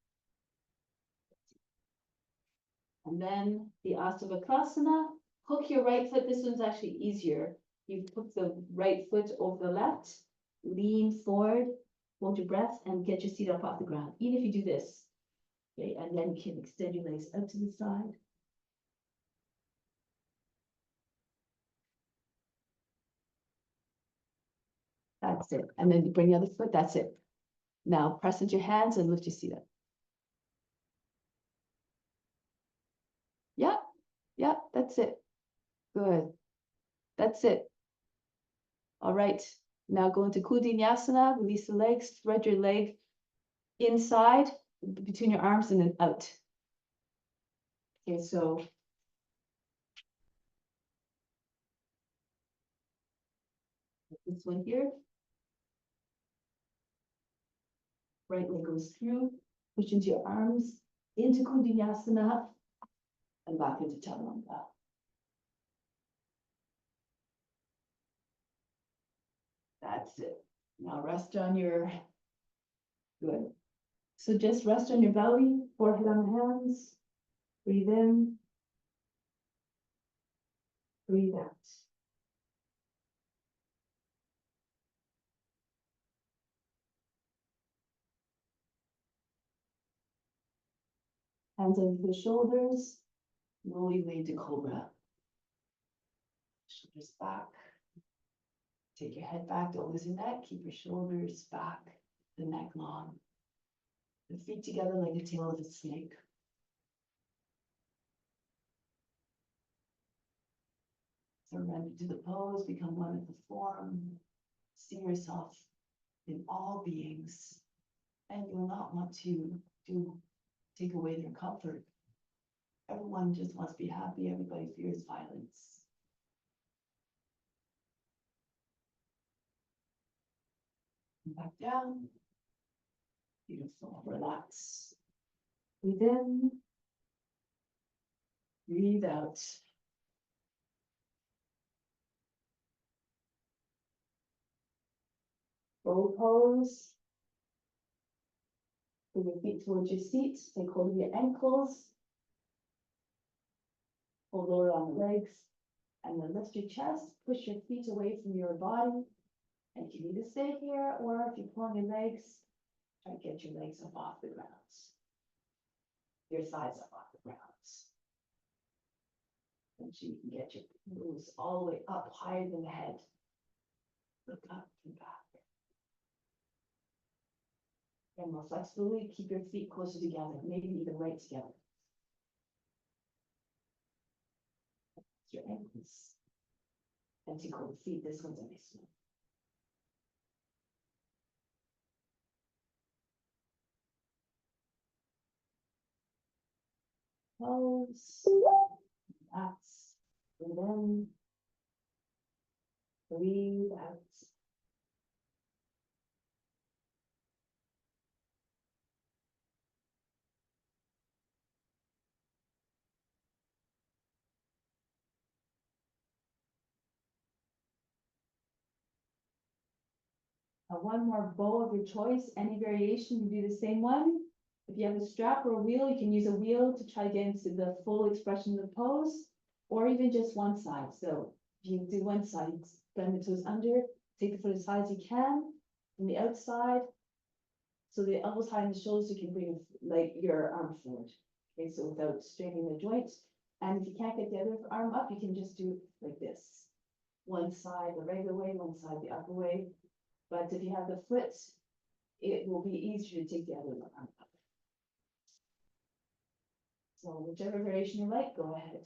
And then the Asavakasana, hook your right foot. This one's actually easier. You put the right foot over the left, lean forward, hold your breath, and get your seat up off the ground. Even if you do this, okay, and then you can extend your legs out to the side. That's it. And then you bring the other foot, that's it. Now press into your hands and lift your seat up. Yeah, yeah, that's it. Good. That's it. All right. Now go into coor.dination, release the legs, thread your leg inside between your arms and then out. Okay, so this one here. Right leg goes through, push into your arms, into coor.dination, and back into chaturanga. That's it. Now rest on your, good. So just rest on your belly, forehead on the hands, breathe in, breathe out. Hands over the shoulders, roll your way to cobra. Shoulders back. Take your head back, don't lose your neck, keep your shoulders back, the neck long. The feet together like the tail of a snake. Surrender to the pose, become one with the form. See yourself in all beings, and you will not want to take away their comfort. Everyone just wants to be happy, everybody fears violence. And back down. Beautiful, relax. Breathe in. Breathe out. Bow pose. Bring your feet towards your seat. Take hold of your ankles. Hold lower on the legs. And then lift your chest. Push your feet away from your body. And you can either stay here, or if you pull on your legs, try to get your legs up off the ground. Your thighs up off the ground. And so you can get your moves all the way up higher than the head. Look up and back. And more flexibility, keep your feet closer together, maybe even right together. Your ankles. And take hold of feet. This one's a nice one. Pose. Relax. Breathe in. Breathe out. One more bow of your choice, any variation, you do the same one. If you have a strap or a wheel, you can use a wheel to try to get into the full expression of the pose, or even just one side. So if you do one side, bend the toes under, take the foot as high as you can, from the outside. So the elbows high in the shoulders, you can bring like your arm forward. Okay, so without straining the joints. And if you can't get the other arm up, you can just do like this. One side the regular way, one side the upper way. But if you have the foot, it will be easier to take the other arm up. So whichever variation you like, go ahead.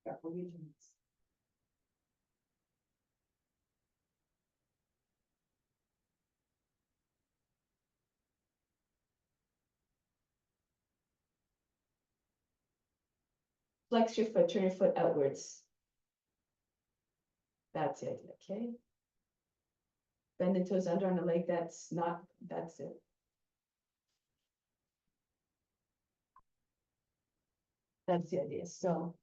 Careful your joints. Flex your foot, turn your foot outwards. That's it, okay? Bend the toes under on the leg, that's it. That's the idea, so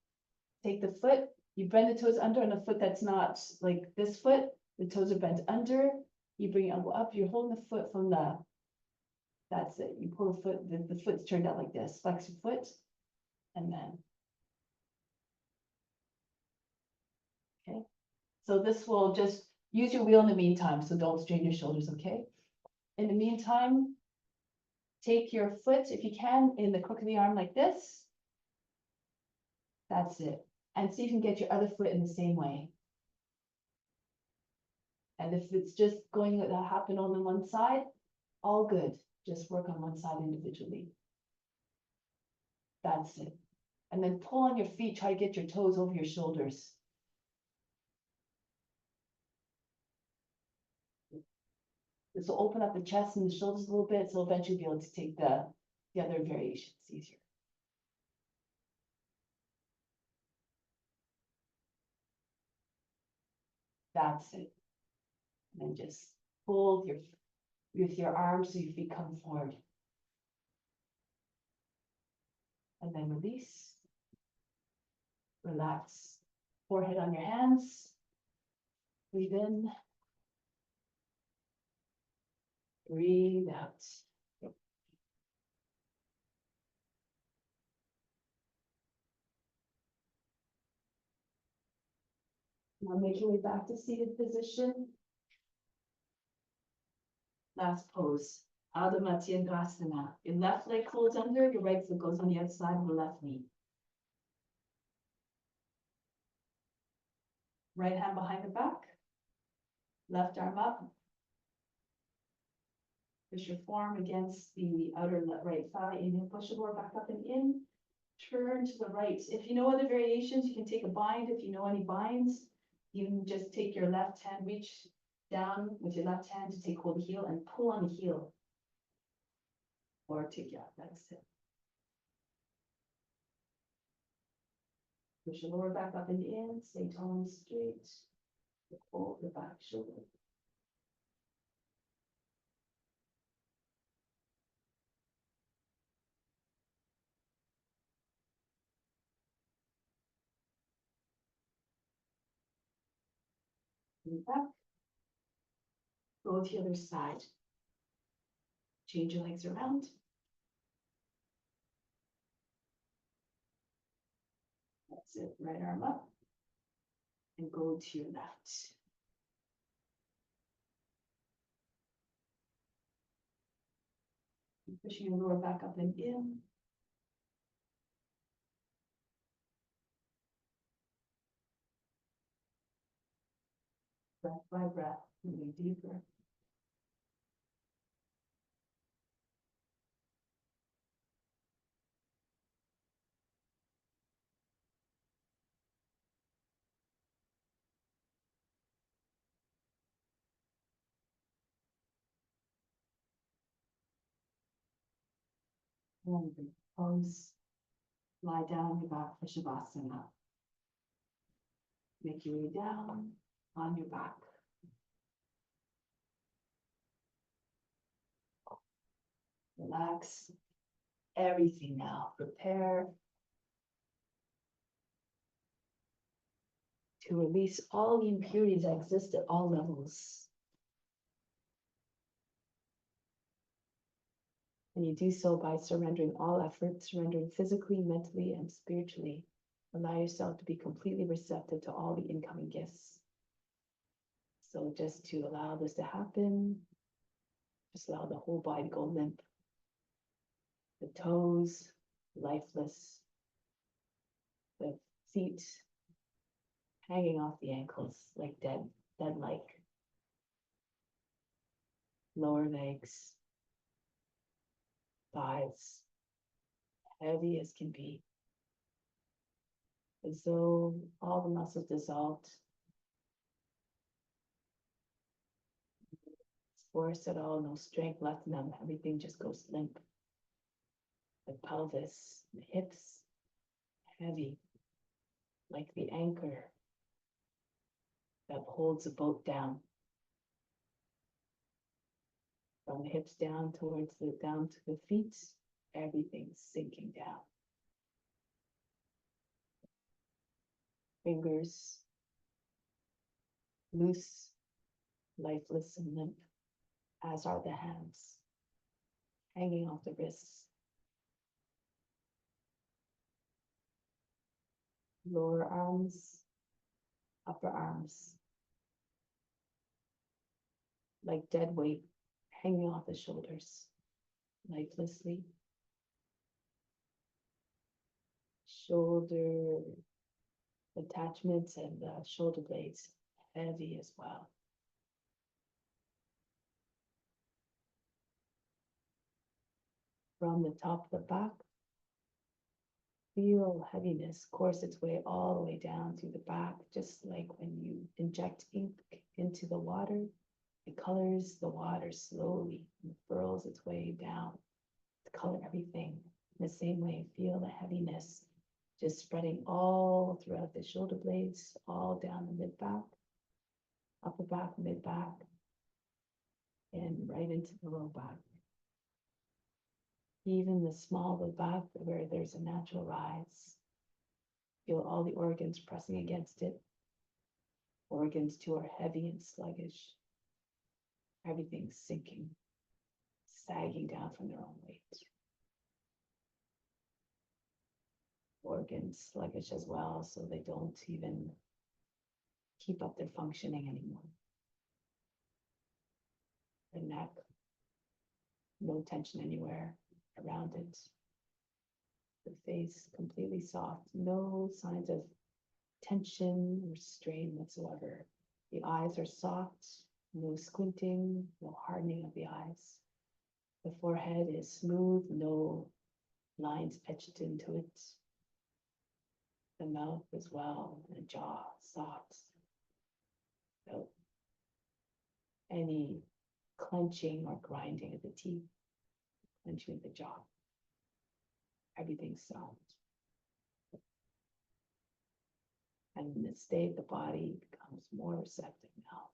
take the foot, you bend the toes under on a foot that's not like this foot, the toes are bent under, you bring your elbow up, you're holding the foot from that's it, you pull the foot, the foot's turned out like this, flex your foot, and then. Okay, so this will just use your wheel in the meantime, so don't strain your shoulders, okay? In the meantime, take your foot, if you can, in the crook of the arm like this. That's it. And see if you can get your other foot in the same way. And if it's just going to happen on the one side, all good. Just work on one side individually. That's it. And then pull on your feet, try to get your toes over your shoulders. This will open up the chest and the shoulders a little bit, so eventually you'll be able to take the other variations easier. That's it. And then just pull with your arms so your feet come forward. And then release. Relax. Forehead on your hands. Breathe in. Breathe out. Now make your way back to seated position. Last pose. Adho Matsyendrasana. Your left leg folds under, your right foot goes on the other side of the left knee. Right hand behind the back. Left arm up. Push your forearm against the outer right thigh. Inhale, push the lower back up and in. Turn to the right. If you know other variations, you can take a bind. If you know any binds, you can just take your left hand, reach down with your left hand to take hold of the heel and pull on the heel. Or take, yeah, that's it. Push your lower back up and in, stay tall and straight. Pull the back shoulder. And back. Go to the other side. Change your legs around. That's it, right arm up. And go to your left. Pushing your lower back up and in. Breath by breath, moving deeper. And pose. Lie down on your back for Shavasana. Make your way down on your back. Relax everything now. Prepare to release all the impurities that exist at all levels. And you do so by surrendering all effort, surrendering physically, mentally, and spiritually. Allow yourself to be completely receptive to all the incoming gifts. So just to allow this to happen, just allow the whole body to go limp. The toes, lifeless. The feet hanging off the ankles like dead-like. Lower legs, thighs, heavy as can be. As though all the muscles dissolved. Force at all, no strength left in them. Everything just goes limp. The pelvis, the hips, heavy, like the anchor. that holds the boat down. From the hips down towards down to the feet, everything's sinking down. Fingers loose, lifeless and limp, as are the hands, hanging off the wrists. Lower arms, upper arms, like dead weight, hanging off the shoulders, lifelessly. Shoulder attachments and the shoulder blades heavy as well. From the top of the back, feel heaviness course its way all the way down through the back, just like when you inject ink into the water, it colors the water slowly and furrows its way down to color everything. In the same way, feel the heaviness just spreading all throughout the shoulder blades, all down the mid back, upper back, mid back, and right into the low back. Even the small of the back where there's a natural rise. Feel all the organs pressing against it. Organs too are heavy and sluggish. Everything's sinking, sagging down from their own weight. Organs sluggish as well, so they don't even keep up their functioning anymore. The neck, no tension anywhere around it. The face completely soft, no signs of tension or strain whatsoever. The eyes are soft, no squinting, no hardening of the eyes. The forehead is smooth, no lines etched into it. The mouth as well, and the jaw soft. No any clenching or grinding of the teeth, clenching of the jaw. Everything's soft. And the state of the body becomes more receptive now.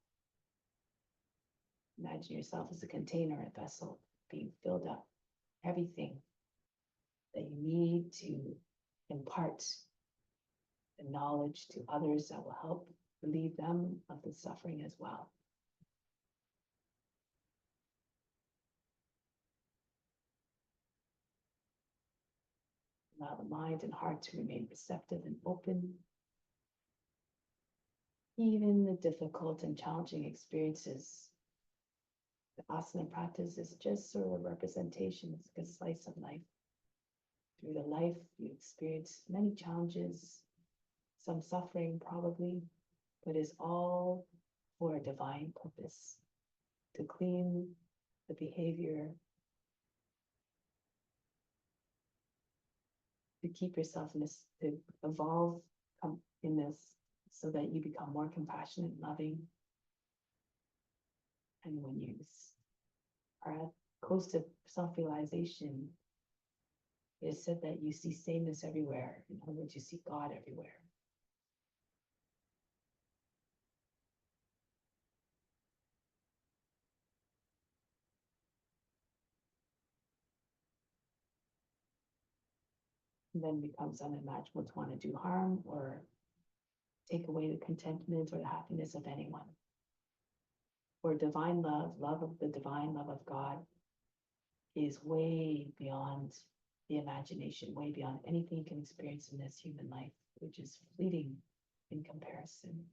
Imagine yourself as a container, a vessel being filled up. Everything that you need to impart the knowledge to others that will help relieve them of the suffering as well. Allow the mind and heart to remain receptive and open. Even the difficult and challenging experiences, the asana practice is just sort of a representation, it's like a slice of life. Through the life, you experience many challenges, some suffering probably, but it's all for a divine purpose, to clean the behavior, to keep yourself in this, to evolve in this, so that you become more compassionate and loving. And when you are close to self-realization, it is said that you see sameness everywhere. In other words, you see God everywhere. And then it becomes unimaginable to want to do harm or take away the contentment or the happiness of anyone. For divine love, love of the divine love of God, is way beyond the imagination, way beyond anything you can experience in this human life, which is fleeting in comparison.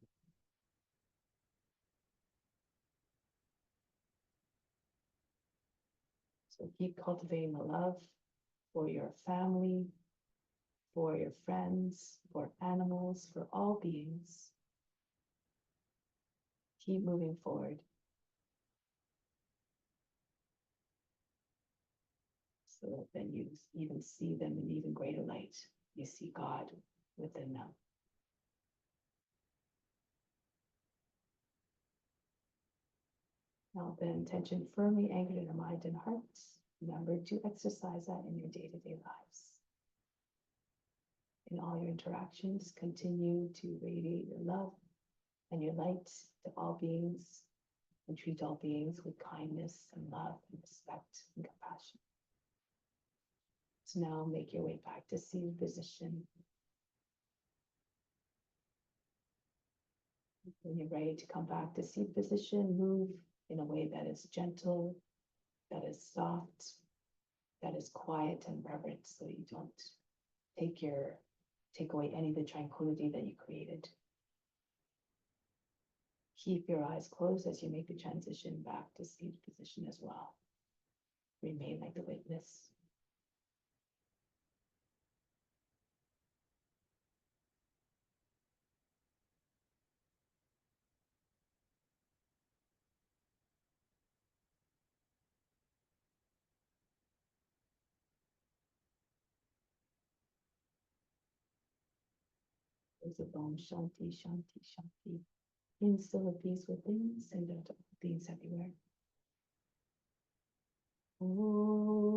So keep cultivating the love for your family, for your friends, for animals, for all beings. Keep moving forward. So that then you even see them in even greater light. You see God within them. Now the intention firmly anchored in your mind and heart. Remember to exercise that in your day-to-day lives. In all your interactions, continue to radiate your love, and your light to all beings, and treat all beings with kindness and love and respect and compassion. So now make your way back to seated position. When you're ready to come back to seated position, move in a way that is gentle, that is soft, that is quiet and reverent, so you don't take away any of the tranquility that you created. Keep your eyes closed as you make the transition back to seated position as well. Remain like the witness. There's a bone, shanti, shanti, shanti. Instill a peace within, send out to all beings everywhere. Om.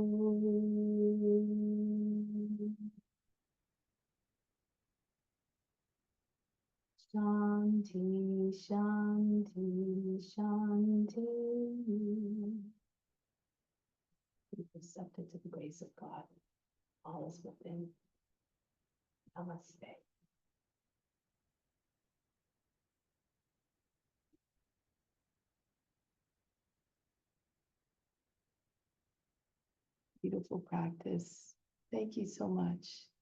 Shanti, shanti, shanti. Be receptive to the grace of God. All is within. Namaste. Beautiful practice. Thank you so much.